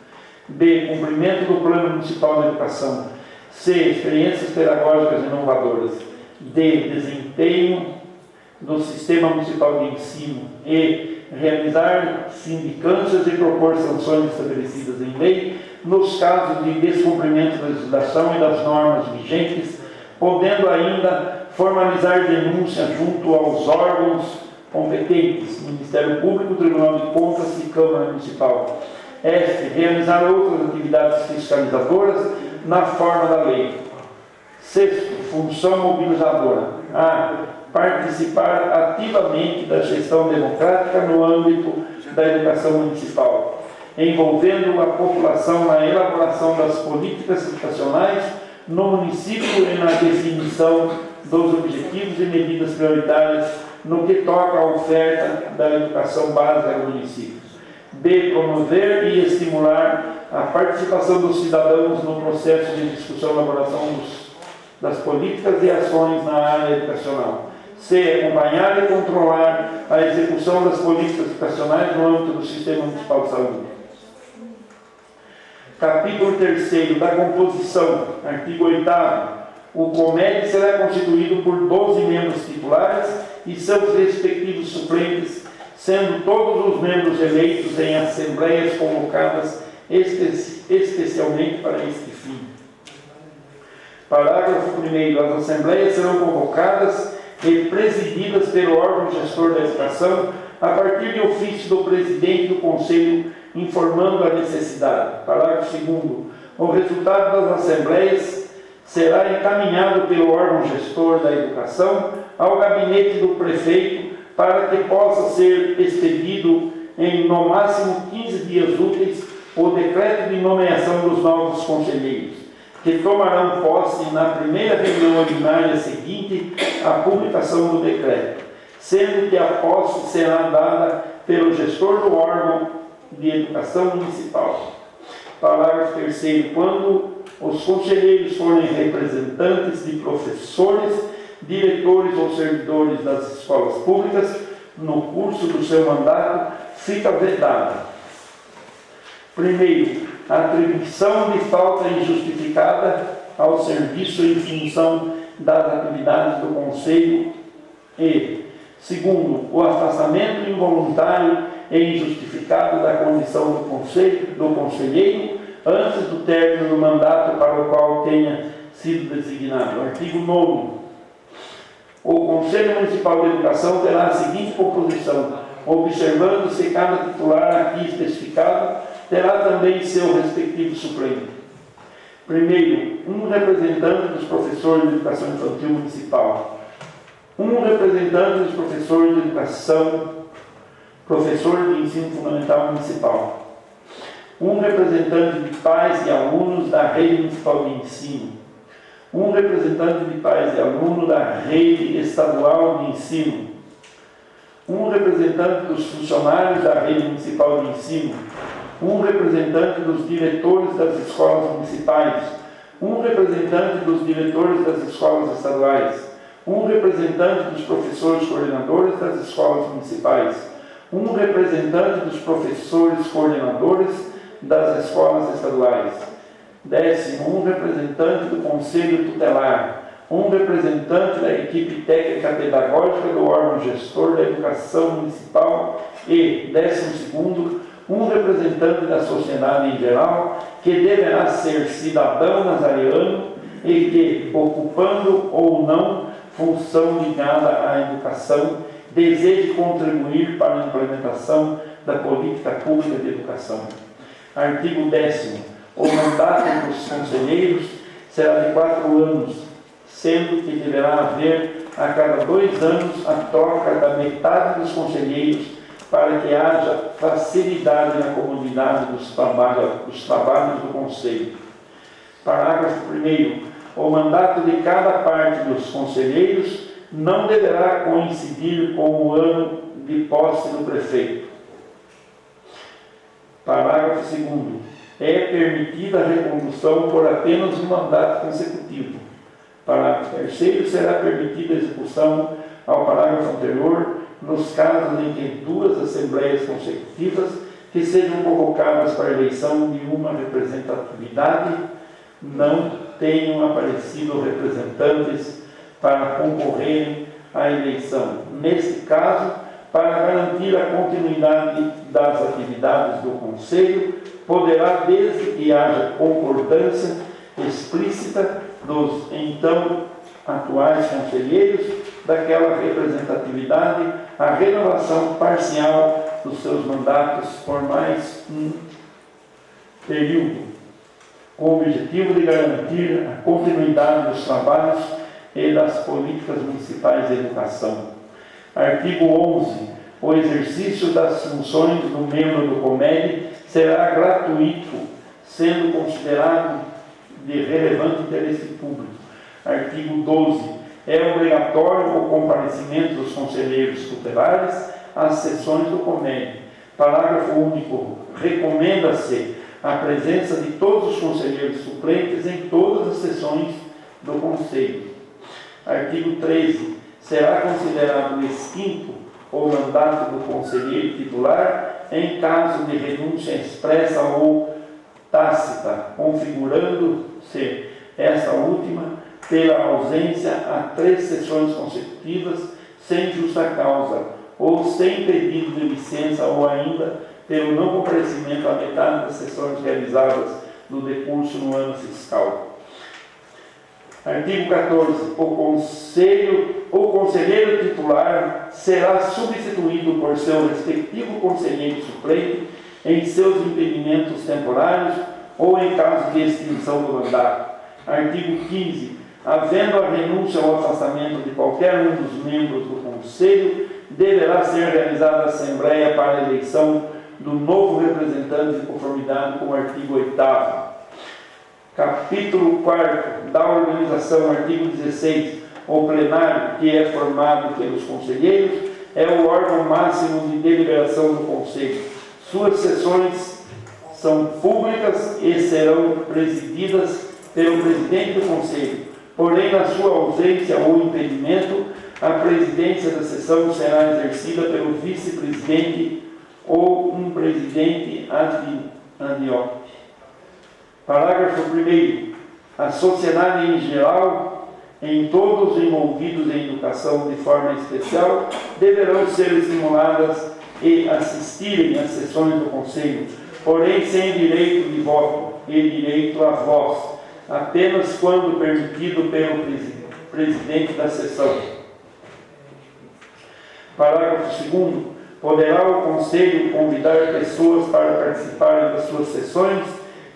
B. Cumprimento do Plano Municipal de Educação. C. Experiências pedagógicas inovadoras. D. Desempenho do Sistema Municipal de Ensino. E. Realizar sindicâncias e propor sanções estabelecidas em lei nos casos de descumprimento da legislação e das normas vigentes, podendo ainda formalizar denúncia junto aos órgãos competentes, Ministério Público, Tribunal de Contas e Câmara Municipal. F. Realizar outras atividades fiscalizadoras na forma da lei. Sexto, função mobilizadora. A. Participar ativamente da gestão democrática no âmbito da educação municipal, envolvendo a população na elaboração das políticas educacionais no município e na definição dos objetivos e medidas prioritárias no que toca à oferta da educação básica do município. B. Promover e estimular a participação dos cidadãos no processo de discussão e elaboração das políticas e ações na área educacional. C. Acompanhar e controlar a execução das políticas educacionais no âmbito do Sistema Municipal de Saúde. Capítulo 3º da composição. Artigo 8º. O COMED será constituído por 12 membros titulares e seus respectivos suplentes, sendo todos os membros eleitos em assembleias convocadas especialmente para este fim. Parágrafo 1º. As assembleias serão convocadas e presididas pelo órgão gestor da educação a partir de ofício do presidente do Conselho informando a necessidade. Parágrafo 2º. O resultado das assembleias será encaminhado pelo órgão gestor da educação ao gabinete do prefeito para que possa ser expedido em no máximo 15 dias úteis, o decreto de nomeação dos novos conselheiros, que tomarão posse na primeira reunião ordinária seguinte à publicação do decreto, sendo que a posse será dada pelo gestor do órgão de educação municipal. Parágrafo 3º. Quando os conselheiros forem representantes de professores, diretores ou servidores das escolas públicas, no curso do seu mandato, fica vedada: primeiro, a atribuição de falta injustificada ao serviço em função das atividades do Conselho e, segundo, o afastamento involuntário e injustificado da condição do conselheiro antes do término do mandato para o qual tenha sido designado. Artigo 9º. O Conselho Municipal de Educação terá a seguinte composição, observando-se cada titular aqui especificado, terá também seu respectivo suplente. Primeiro, um representante dos professores de educação infantil municipal, um representante dos professores de educação, professores de ensino fundamental municipal, um representante de pais e alunos da rede municipal de ensino, um representante de pais e alunos da rede estadual de ensino, um representante dos funcionários da rede municipal de ensino, um representante dos diretores das escolas municipais, um representante dos diretores das escolas estaduais, um representante dos professores coordenadores das escolas municipais, um representante dos professores coordenadores das escolas estaduais. 10º, um representante do Conselho Tutelar, um representante da equipe técnica pedagógica do órgão gestor da educação municipal e, 12º, um representante da sociedade em geral, que deverá ser cidadão nazariano e que, ocupando ou não função ligada à educação, deseje contribuir para a implementação da política pública de educação. Artigo 10º. O mandato dos conselheiros será de 4 anos, sendo que deverá haver a cada 2 anos a troca da metade dos conselheiros para que haja facilidade na comunidade dos trabalhos do Conselho. Parágrafo 1º. O mandato de cada parte dos conselheiros não deverá coincidir com o ano de posse do prefeito. Parágrafo 2º. É permitida a recondução por apenas um mandato consecutivo. Parágrafo 3º. Será permitida a execução ao parágrafo anterior nos casos em que 2 assembleias consecutivas que sejam convocadas para a eleição de uma representatividade não tenham aparecido representantes para concorrerem à eleição. Neste caso, para garantir a continuidade das atividades do Conselho, poderá, desde que haja concordância explícita dos então atuais conselheiros daquela representatividade, a renovação parcial dos seus mandatos por mais um período, com o objetivo de garantir a continuidade dos trabalhos e das políticas municipais de educação. Artigo 11. O exercício das funções do membro do COMED será gratuito, sendo considerado de relevante interesse público. Artigo 12. É obrigatório o comparecimento dos conselheiros tutelares às sessões do COMED. Parágrafo único. Recomenda-se a presença de todos os conselheiros suplentes em todas as sessões do Conselho. Artigo 13. Será considerado extinto o mandato do conselheiro titular em caso de renúncia expressa ou tácita, configurando-se esta última pela ausência a 3 sessões consecutivas sem justa causa, ou sem pedido de licença, ou ainda pelo não comparecimento à metade das sessões realizadas no decurso no ano fiscal. Artigo 14. O conselheiro titular será substituído por seu respectivo conselheiro suplente em seus impedimentos temporários ou em caso de extinção do mandato. Artigo 15. Havendo a renúncia ou afastamento de qualquer um dos membros do Conselho, deverá ser realizada a Assembleia para a eleição do novo representante de conformidade com o artigo 8º. Capítulo 4º da organização, artigo 16. O plenário, que é formado pelos conselheiros, é o órgão máximo de deliberação do Conselho. Suas sessões são públicas e serão presididas pelo presidente do Conselho. Porém, na sua ausência ou impedimento, a presidência da sessão será exercida pelo vice-presidente ou um presidente ad hoc. Parágrafo 1º. A sociedade em geral, em todos envolvidos em educação de forma especial, deverão ser estimuladas e assistirem às sessões do Conselho, porém sem direito de voto e direito à voz, apenas quando permitido pelo presidente da sessão. Parágrafo 2º. Poderá o Conselho convidar pessoas para participarem das suas sessões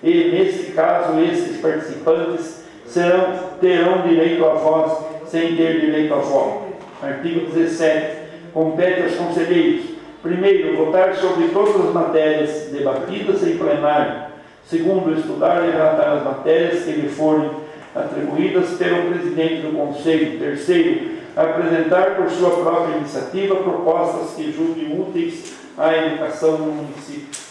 e, nesse caso, esses participantes terão direito à voz sem ter direito a voto. Artigo 17. Compete aos conselheiros: primeiro, votar sobre todas as matérias debatidas em plenário. Segundo, estudar e relatar as matérias que lhe forem atribuídas pelo presidente do Conselho. Terceiro, apresentar por sua própria iniciativa propostas que julgue úteis à educação no município.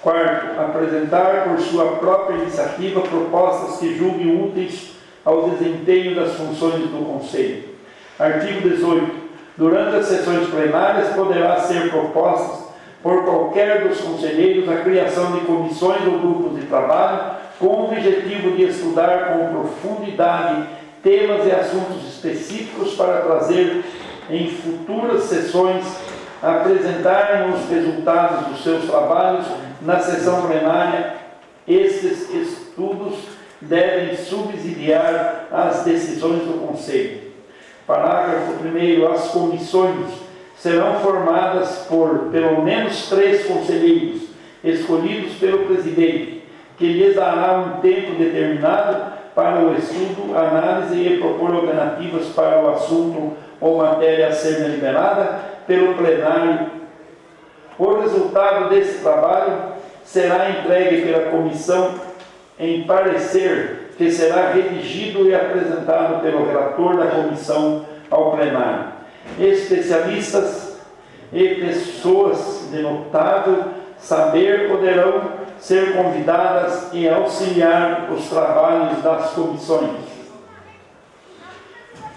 Quarto, apresentar por sua própria iniciativa propostas que julgue úteis ao desempenho das funções do Conselho. Artigo 18. Durante as sessões plenárias poderá ser propostas por qualquer dos conselheiros a criação de comissões ou grupos de trabalho com o objetivo de estudar com profundidade temas e assuntos específicos para trazer em futuras sessões apresentarem os resultados dos seus trabalhos na sessão plenária. Estes estudos devem subsidiar as decisões do Conselho. Parágrafo 1º. As comissões serão formadas por pelo menos 3 conselheiros, escolhidos pelo presidente, que lhes dará um tempo determinado para o estudo, análise e propor alternativas para o assunto ou matéria a ser deliberada pelo plenário. O resultado desse trabalho será entregue pela comissão em parecer, que será redigido e apresentado pelo relator da comissão ao plenário. Especialistas e pessoas de notável saber poderão ser convidadas e auxiliar os trabalhos das comissões.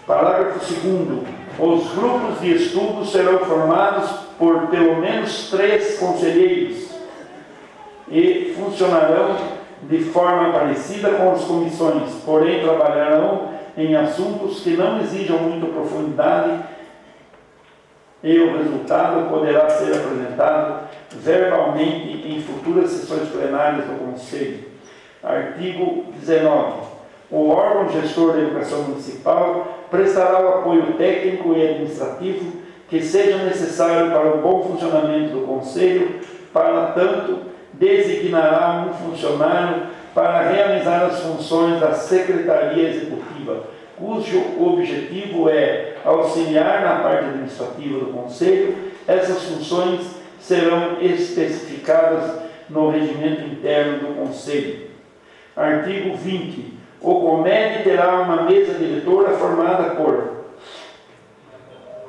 Parágrafo 2º. Os grupos de estudo serão formados por pelo menos 3 conselheiros e funcionarão de forma parecida com as comissões, porém trabalharão em assuntos que não exijam muita profundidade e o resultado poderá ser apresentado verbalmente em futuras sessões plenárias do Conselho. Artigo 19. O órgão gestor da educação municipal prestará o apoio técnico e administrativo que seja necessário para o bom funcionamento do Conselho. Para tanto, designará um funcionário para realizar as funções da Secretaria Executiva, cujo objetivo é auxiliar na parte administrativa do Conselho. Essas funções serão especificadas no regimento interno do Conselho. Artigo 20. O COMED terá uma mesa diretora formada por: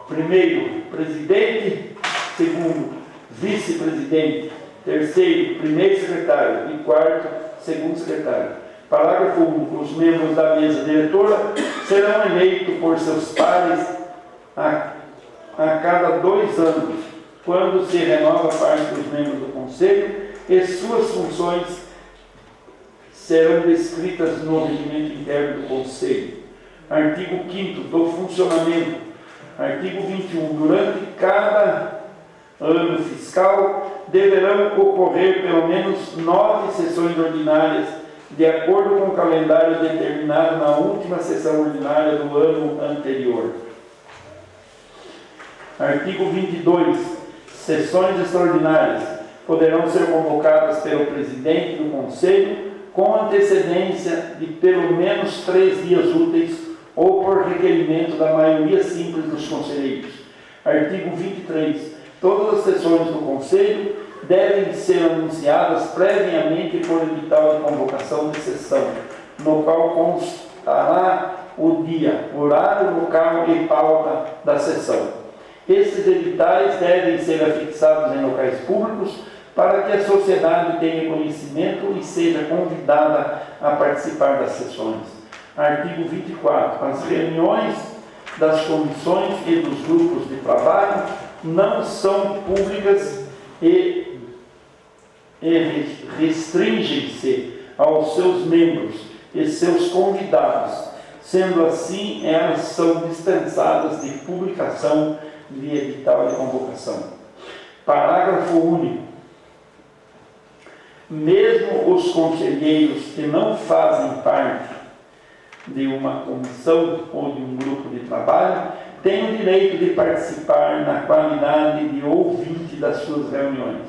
primeiro, presidente; segundo, vice-presidente; terceiro, primeiro secretário; e quarto, segundo secretário. Parágrafo único. Os membros da mesa diretora serão eleitos por seus pares a cada 2 anos, quando se renova a parte dos membros do Conselho, e suas funções serão descritas no regimento interno do Conselho. Artigo 5º. Do funcionamento. Artigo 21. Durante cada ano fiscal deverão ocorrer pelo menos 9 sessões ordinárias, de acordo com o calendário determinado na última sessão ordinária do ano anterior. Artigo 22. Sessões extraordinárias poderão ser convocadas pelo presidente do Conselho com antecedência de pelo menos 3 dias úteis ou por requerimento da maioria simples dos conselheiros. Artigo 23. Todas as sessões do Conselho devem ser anunciadas previamente por edital de convocação de sessão, no qual constará o dia, horário, local e pauta da sessão. Esses editais devem ser afixados em locais públicos para que a sociedade tenha conhecimento e seja convidada a participar das sessões. Artigo 24. As reuniões das comissões e dos grupos de trabalho não são públicas e restringem-se aos seus membros e seus convidados. Sendo assim, elas são dispensadas de publicação de edital de convocação. Parágrafo único. Mesmo os conselheiros que não fazem parte de uma comissão ou de um grupo de trabalho têm o direito de participar na qualidade de ouvinte das suas reuniões.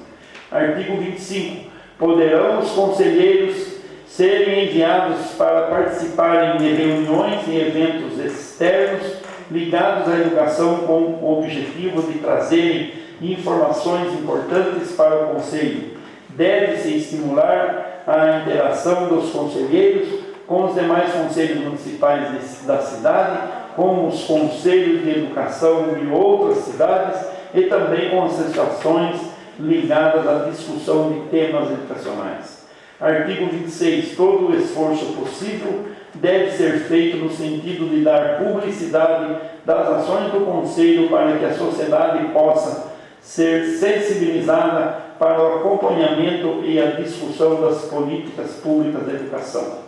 Artigo 25. Poderão os conselheiros serem enviados para participarem de reuniões e eventos externos ligados à educação com o objetivo de trazerem informações importantes para o Conselho. Deve-se estimular a interação dos conselheiros com os demais conselhos municipais da cidade, com os conselhos de educação de outras cidades e também com associações ligadas à discussão de temas educacionais. Artigo 26. Todo o esforço possível deve ser feito no sentido de dar publicidade das ações do Conselho para que a sociedade possa ser sensibilizada para o acompanhamento e a discussão das políticas públicas de educação.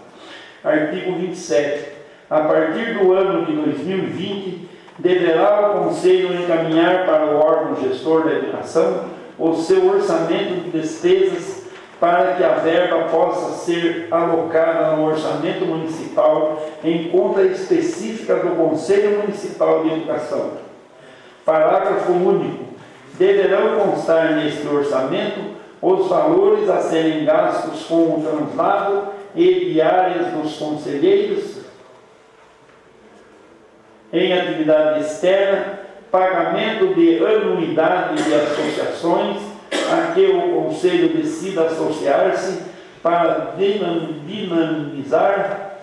Artigo 27. A partir do ano de 2020, deverá o Conselho encaminhar para o órgão gestor da educação o seu orçamento de despesas para que a verba possa ser alocada no orçamento municipal em conta específica do Conselho Municipal de Educação. Parágrafo único. Deverão constar neste orçamento os valores a serem gastos com o translado e diárias dos conselheiros em atividade externa, pagamento de anuidade de associações a que o Conselho decida associar-se para dinamizar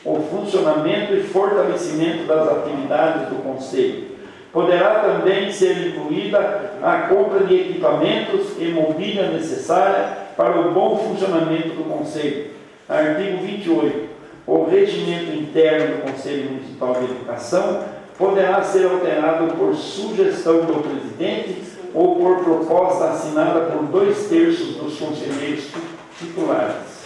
o funcionamento e fortalecimento das atividades do Conselho. Poderá também ser incluída a compra de equipamentos e mobília necessária para o bom funcionamento do Conselho. Artigo 28. O regimento interno do Conselho Municipal de Educação poderá ser alterado por sugestão do presidente ou por proposta assinada por 2/3 dos conselheiros titulares.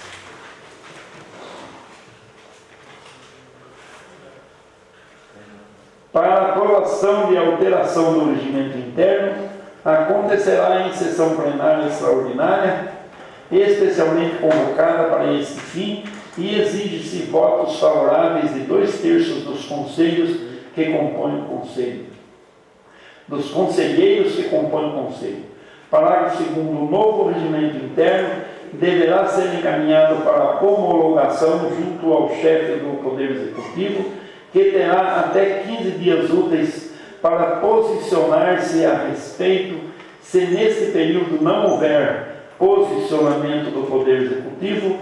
Para aprovação de alteração do regimento interno, acontecerá em sessão plenária extraordinária, especialmente convocada para esse fim, e exige-se votos favoráveis de 2/3 dos conselhos que compõem o Conselho. Dos conselheiros que compõem o Conselho. Parágrafo 2º. O novo regimento interno deverá ser encaminhado para homologação junto ao chefe do Poder Executivo, que terá até 15 dias úteis para posicionar-se a respeito. Se nesse período não houver posicionamento do Poder Executivo,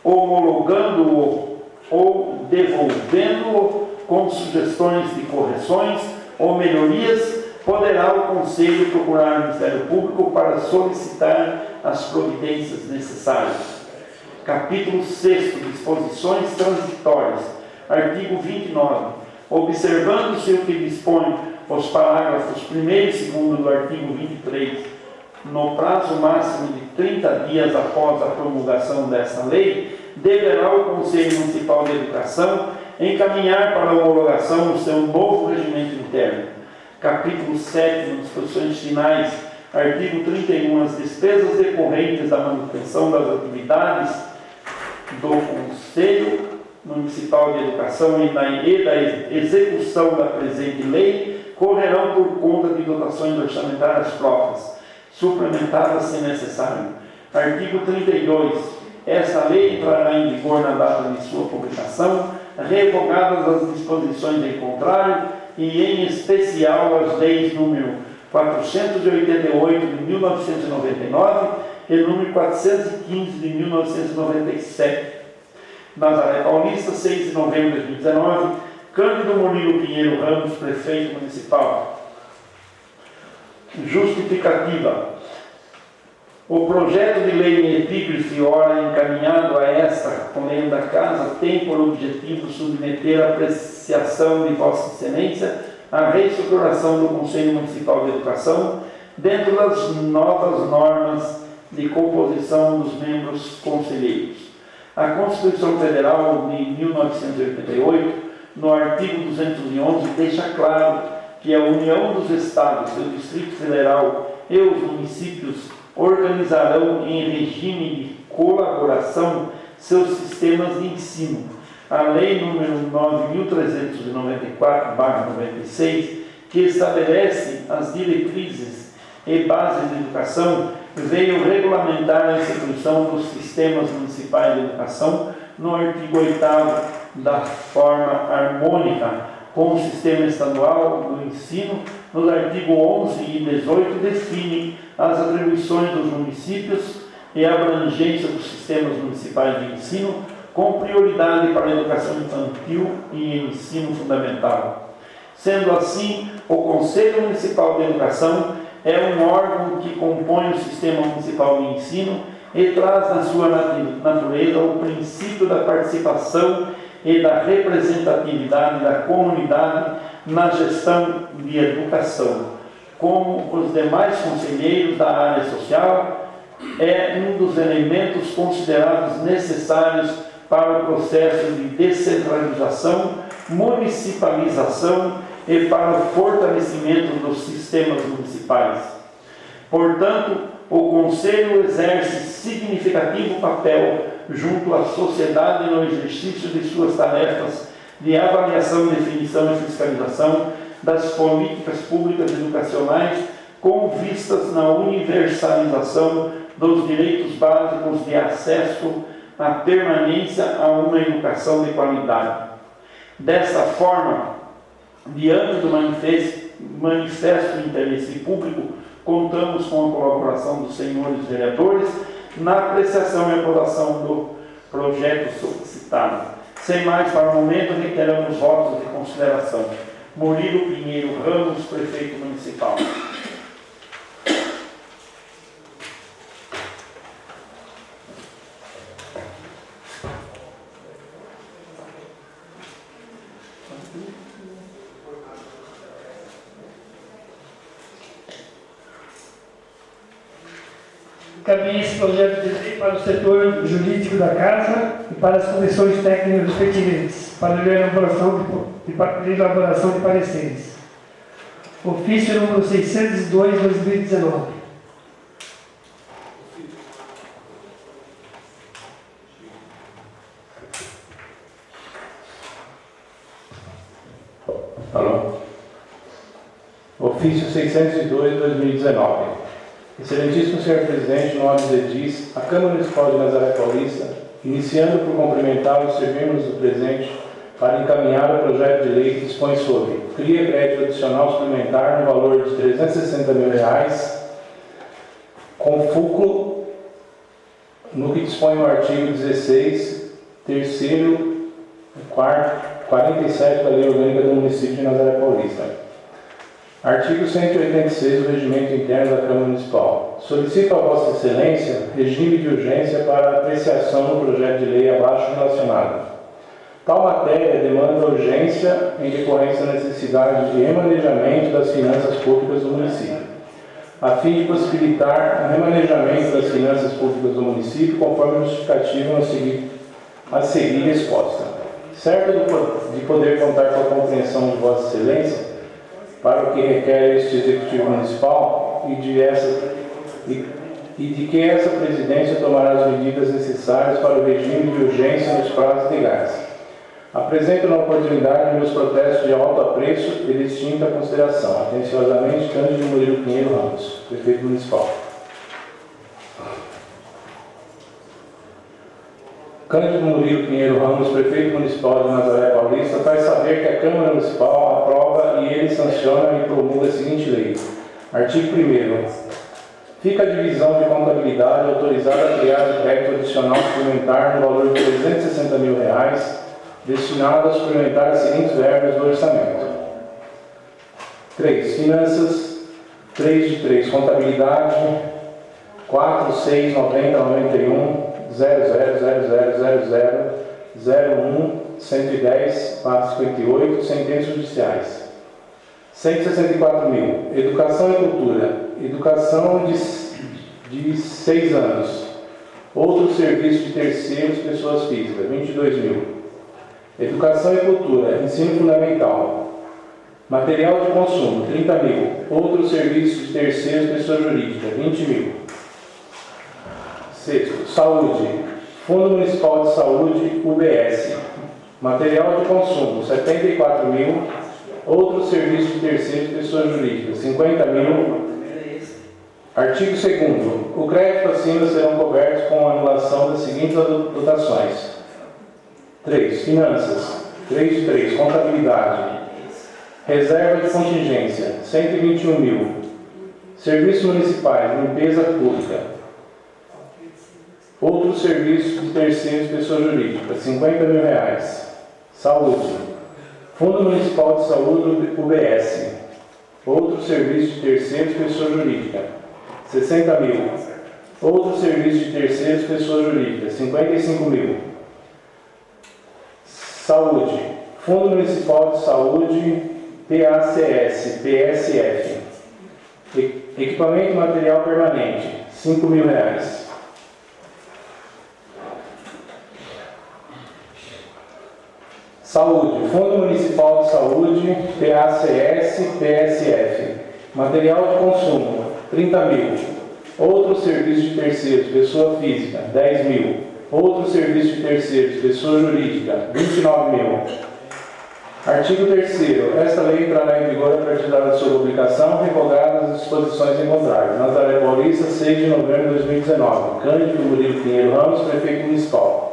homologando-o ou devolvendo-o com sugestões de correções ou melhorias, poderá o Conselho procurar o Ministério Público para solicitar as providências necessárias. Capítulo 6. Disposições transitórias. Artigo 29. Observando-se o que dispõe os parágrafos 1º e 2º do artigo 23, no prazo máximo de 30 dias após a promulgação dessa lei, deverá o Conselho Municipal de Educação encaminhar para a homologação o seu novo regimento interno. Capítulo 7. Disposições finais. Artigo 31. As despesas decorrentes da manutenção das atividades do Conselho Municipal de Educação e da execução da presente lei correrão por conta de dotações orçamentárias próprias, suplementadas se necessário. Artigo 32. Esta lei entrará em vigor na data de sua publicação, revogadas as disposições em contrário e, em especial, as leis número 488 de 1999 e número 415 de 1997. Nazaré Paulista, 6 de novembro de 2019, Cândido Murilo Pinheiro Ramos, prefeito municipal. Justificativa. O projeto de lei em epígrafe ora encaminhado a esta Comenda da Casa tem por objetivo submeter a apreciação de Vossa Excelência a reestruturação do Conselho Municipal de Educação dentro das novas normas de composição dos membros conselheiros. A Constituição Federal de 1988, no artigo 211, deixa claro que a União dos Estados, o Distrito Federal e os municípios organizarão em regime de colaboração seus sistemas de ensino. A Lei nº 9.394/96, que estabelece as diretrizes e bases de educação, veio regulamentar a instituição dos sistemas municipais de educação no artigo 8º da forma harmônica com o sistema estadual do ensino. Nos artigos 11 e 18 definem as atribuições dos municípios e a abrangência dos sistemas municipais de ensino, com prioridade para a educação infantil e ensino fundamental. Sendo assim, o Conselho Municipal de Educação é um órgão que compõe o Sistema Municipal de Ensino e traz na sua natureza o princípio da participação e da representatividade da comunidade na gestão de educação. Como os demais conselheiros da área social, é um dos elementos considerados necessários para o processo de descentralização, municipalização e para o fortalecimento dos sistemas municipais. Portanto, o Conselho exerce significativo papel junto à sociedade no exercício de suas tarefas de avaliação, definição e fiscalização das políticas públicas educacionais com vistas na universalização dos direitos básicos de acesso à permanência a uma educação de qualidade. Desta forma, diante do manifesto de interesse público, contamos com a colaboração dos senhores vereadores na apreciação e aprovação do projeto solicitado. Sem mais para o momento, reiteramos votos de consideração. Murilo Pinheiro Ramos, prefeito municipal. Encaminhe esse projeto de lei para o setor jurídico da Casa e para as comissões técnicas pertinentes, para a elaboração de pareceres. Ofício número 602/2019. Alô? Ofício 602/2019. Excelentíssimo Senhor Presidente, no nome de diz, a Câmara Municipal de Nazaré Paulista, iniciando por cumprimentá-lo, servimos o presente para encaminhar o projeto de lei que dispõe sobre cria crédito adicional suplementar no valor de R$ 360 mil, com fulcro no que dispõe o artigo 16, 3º, 4º, 47 da Lei Orgânica do Município de Nazaré Paulista. Artigo 186 do Regimento Interno da Câmara Municipal. Solicito a Vossa Excelência regime de urgência para apreciação do projeto de lei abaixo relacionado. Tal matéria demanda urgência em decorrência da necessidade de remanejamento das finanças públicas do município, a fim de possibilitar o remanejamento das finanças públicas do município conforme justificativo a seguir exposta. Certo de poder contar com a compreensão de Vossa Excelência para o que requer este Executivo Municipal e de que essa Presidência tomará as medidas necessárias para o regime de urgência nos prazos legais. Apresento na oportunidade meus protestos de alto apreço e distinta consideração. Atenciosamente, Cândido Murilo Pinheiro Ramos, Prefeito Municipal. Cândido Murilo Pinheiro Ramos, prefeito municipal de Nazaré Paulista, faz saber que a Câmara Municipal aprova e ele sanciona e promulga a seguinte lei. Artigo 1º. Fica a divisão de contabilidade autorizada a criar de crédito adicional suplementar no valor de R$ 360 mil, destinado a suplementar as seguintes verbas do orçamento. 3. Finanças. 3 de 3. Contabilidade. 4, 6, 90, 91, 00000001, 110, 58, sentenças judiciais. 164 mil. Educação e cultura. Educação de 6 anos. Outros serviços de terceiros, pessoas físicas, 22 mil. Educação e cultura. Ensino fundamental. Material de consumo, 30 mil. Outros serviços de terceiros, pessoa jurídica, 20 mil. Sexto, saúde. Fundo Municipal de Saúde, UBS. Material de consumo, 74 mil. Outros serviços de terceiros, pessoa jurídica, 50 mil. Artigo 2º. O crédito acima serão cobertos com a anulação das seguintes dotações. 3. Finanças. 3 de 3. Contabilidade. Reserva de contingência, 121 mil. Serviços municipais, limpeza pública. Outros serviços de terceiros, pessoa jurídica, 50 mil reais. Saúde. Fundo Municipal de Saúde, UBS. Outros serviços de terceiros, pessoa jurídica, 60 mil. Outros serviços de terceiros, pessoa jurídica, 55 mil. Saúde. Fundo Municipal de Saúde, PACS, PSF. Equipamento e material permanente, 5 mil reais. Saúde. Fundo Municipal de Saúde, PACS, PSF. Material de consumo, 30 mil. Outros serviços de terceiros, pessoa física, 10 mil. Outros serviços de terceiros, pessoa jurídica, 29 mil. Artigo 3º. Esta lei entrará em vigor a partir da sua publicação, revogadas as disposições em contrário. Nazaré Paulista, 6 de novembro de 2019. Cândido Murilo Pinheiro Ramos, prefeito municipal.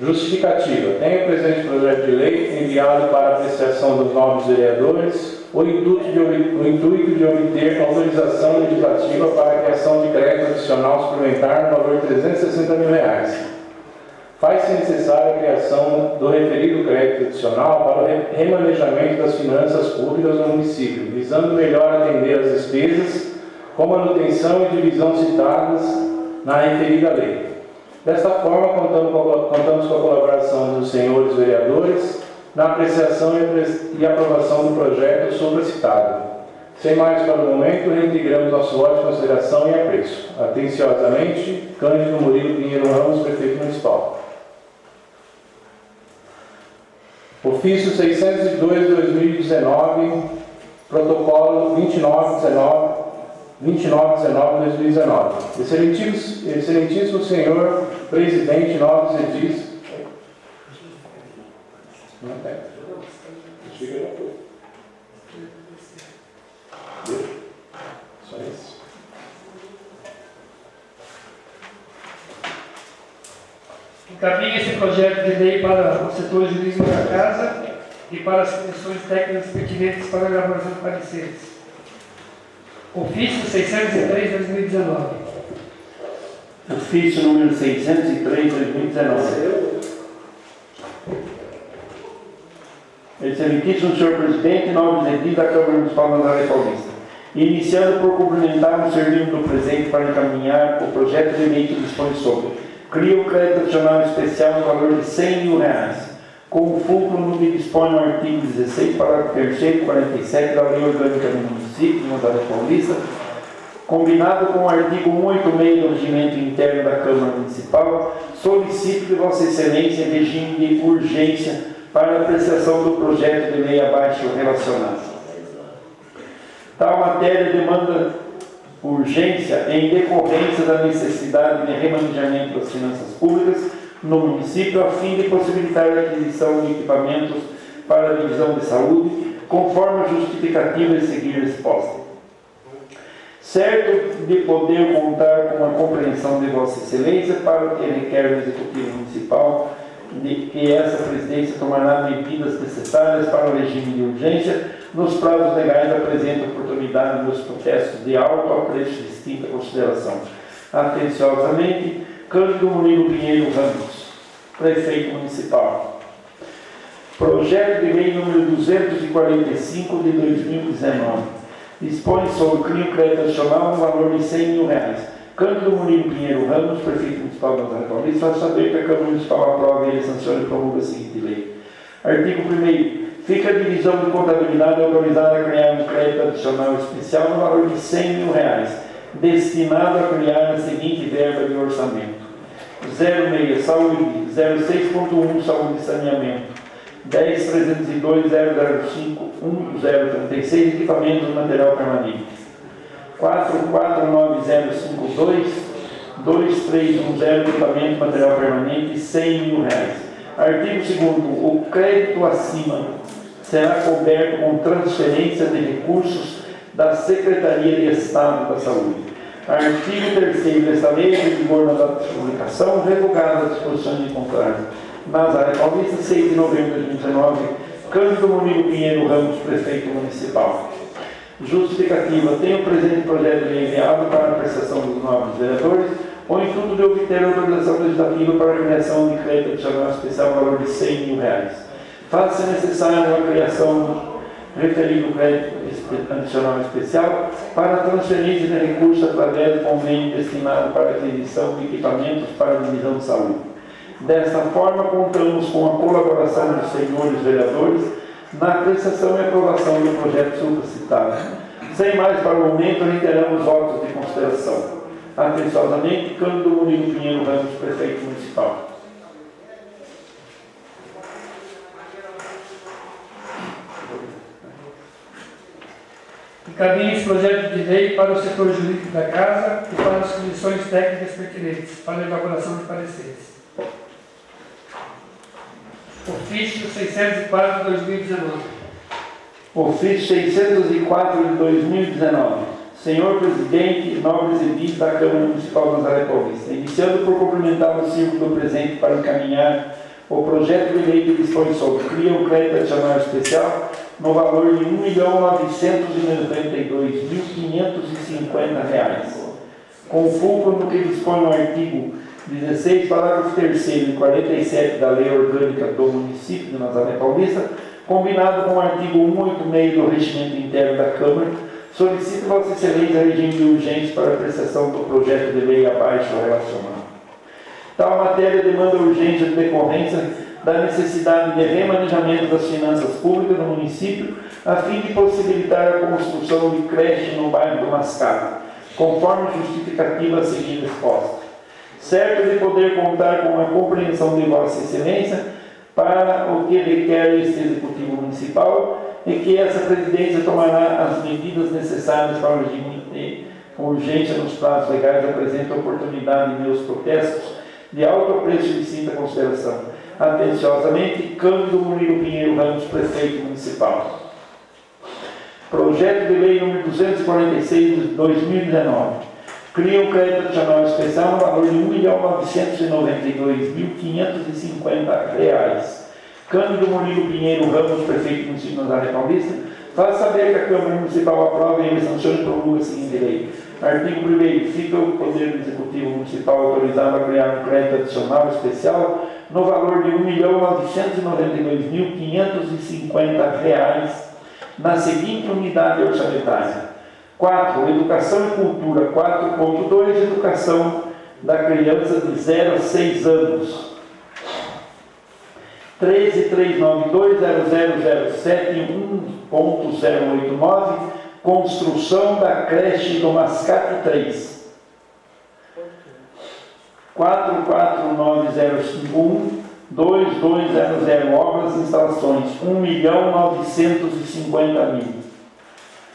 Justificativa. Tem o presente projeto de lei enviado para apreciação dos novos vereadores o intuito de obter autorização legislativa para a criação de crédito adicional suplementar no valor de R$ 360 mil. Faz-se necessária a criação do referido crédito adicional para o remanejamento das finanças públicas do município, visando melhor atender às despesas com manutenção e divisão citadas na referida lei. Desta forma, contamos com a colaboração dos senhores vereadores na apreciação e aprovação do projeto supracitado. Sem mais para o momento, reintegramos nosso voto de consideração e apreço. Atenciosamente, Cândido Murilo Pinheiro Ramos, prefeito municipal. Ofício 602 de 2019, protocolo 2919 de 2019. Excelentíssimo senhor presidente Novos Edis. Só isso. Encaminha esse projeto de lei para o setor jurídico da Casa e para as comissões técnicas pertinentes para a elaboração de pareceres. Ofício 603 de 2019. Ofício número 603 de 2019. Excelentíssimo senhor presidente, novos edis da Câmara Municipal de Nazaré Paulista. Iniciando por cumprimentar o serviço do presente para encaminhar o projeto de lei que dispõe sobre. Cria o crédito adicional especial no valor de R$ 100 mil, com o fulcro no que dispõe no artigo 16, parágrafo 3º e 47 da Lei Orgânica do Município de Nazaré Paulista, combinado com o artigo 186 do Regimento Interno da Câmara Municipal, solicito de Vossa Excelência regime de urgência para a apreciação do projeto de lei abaixo relacionado. Tal matéria demanda urgência em decorrência da necessidade de remanejamento das finanças públicas no município, a fim de possibilitar a aquisição de equipamentos para a divisão de saúde, conforme a justificativa a seguir exposta. certo de poder contar com a compreensão de Vossa Excelência para o que requer o Executivo Municipal, de que essa presidência tomará medidas necessárias para o regime de urgência nos prazos legais da presente oportunidade dos protestos de alto apreço e distinta consideração. Atenciosamente, Cândido Murilo Pinheiro Ramos, Prefeito Municipal. Projeto de Lei número 245 de 2019. Dispõe sobre crio crédito adicional no valor de R$100 mil. Cândido Murilo Pinheiro Ramos, Prefeito Municipal de Nazaré Paulista, faz saber que a Câmara Municipal aprova e sanciona e promulga a seguinte lei. Artigo 1º. Fica a divisão de contabilidade autorizada a criar um crédito adicional especial no valor de R$100 mil, destinado a criar a seguinte verba de orçamento: 06 Saúde, 06.1 Saúde e Saneamento, 10.302.005.1036 Equipamentos de Material Permanente, 449.052.2310 Equipamento de Material Permanente, R$100 mil. Artigo 2º. O crédito acima será coberto com transferência de recursos da Secretaria de Estado da Saúde. Artigo 3º. Desta lei, em vigor na data de publicação, revogada a disposição de contrário. Nazaré Paulista, 6 de novembro de 2019, Cândido Murilo Pinheiro Ramos, Prefeito Municipal. Justificativa. Tem o presente projeto de lei enviado para a apreciação dos novos vereadores, com o intuito de obter autorização legislativa para a criação de crédito adicional especial no valor de R$100 mil. Faz-se necessário a criação do referido crédito adicional especial para a transferência de recursos através do convênio destinado para a aquisição de equipamentos para a divisão de saúde. Desta forma, contamos com a colaboração dos senhores vereadores na apreciação e aprovação do projeto supracitado. Sem mais para o momento, reiteramos votos de consideração. Atenciosamente, Cândido Murilo Pinheiro Ramos, Prefeito Municipal. Encaminhe esse projeto de lei para o setor jurídico da Casa e para as comissões técnicas pertinentes, para a elaboração de pareceres. Ofício 604 de 2019. Ofício 604 de 2019. Senhor Presidente, nobres edis da Câmara Municipal de Nazaré Paulista, iniciando por cumprimentar o círculo do presente para encaminhar o projeto de lei que dispõe sobre cria um crédito adicional especial no valor de R$1.992.550, com fulcro no que dispõe o artigo 16, parágrafo 3º e 47 da Lei Orgânica do Município de Nazaré Paulista, combinado com o artigo 186 do Regimento Interno da Câmara, solicito Vossa Excelência regime de urgência para a apreciação do projeto de lei abaixo relacionado. Tal matéria demanda urgência de decorrência da necessidade de remanejamento das finanças públicas do município, a fim de possibilitar a construção de creche no bairro do Mascate, conforme justificativa a seguir exposta. Certo de poder contar com a compreensão de Vossa Excelência para o que requer este Executivo Municipal e que essa Presidência tomará as medidas necessárias para o regime de urgência nos prazos legais da presente oportunidade de meus protestos de alto apreço e distinta consideração. Atenciosamente, Cândido Murilo Pinheiro Ramos, Prefeito Municipal. Projeto de Lei número 246 de 2019. Cria um crédito adicional especial no valor de R$1.992.550. Cândido Murilo Pinheiro Ramos, Prefeito Municipal de Nazaré Paulista, faz saber que a Câmara Municipal aprova e sanciona e promulga a seguinte lei. Artigo 1º. Fica o Poder Executivo Municipal autorizado a criar um crédito adicional especial no valor de R$1.992.550 na seguinte unidade orçamentária. 4. Educação e Cultura, 4.2, Educação da Criança de 0 a 6 anos. 13.392.0007.1.089, construção da creche do Mascate 3. 449.051.2200, obras e instalações, 1.950.000.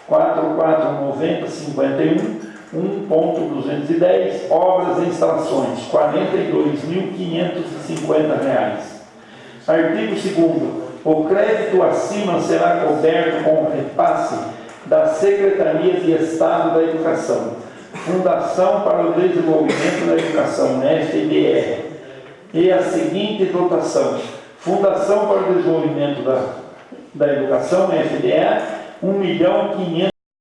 449051 1.210, obras e instalações, R$42.550. Artigo 2º. O crédito acima será coberto com repasse das Secretarias de Estado da Educação, Fundação para o Desenvolvimento da Educação, FDE, e a seguinte dotação: Fundação para o Desenvolvimento da Educação, FDE, 1.500.000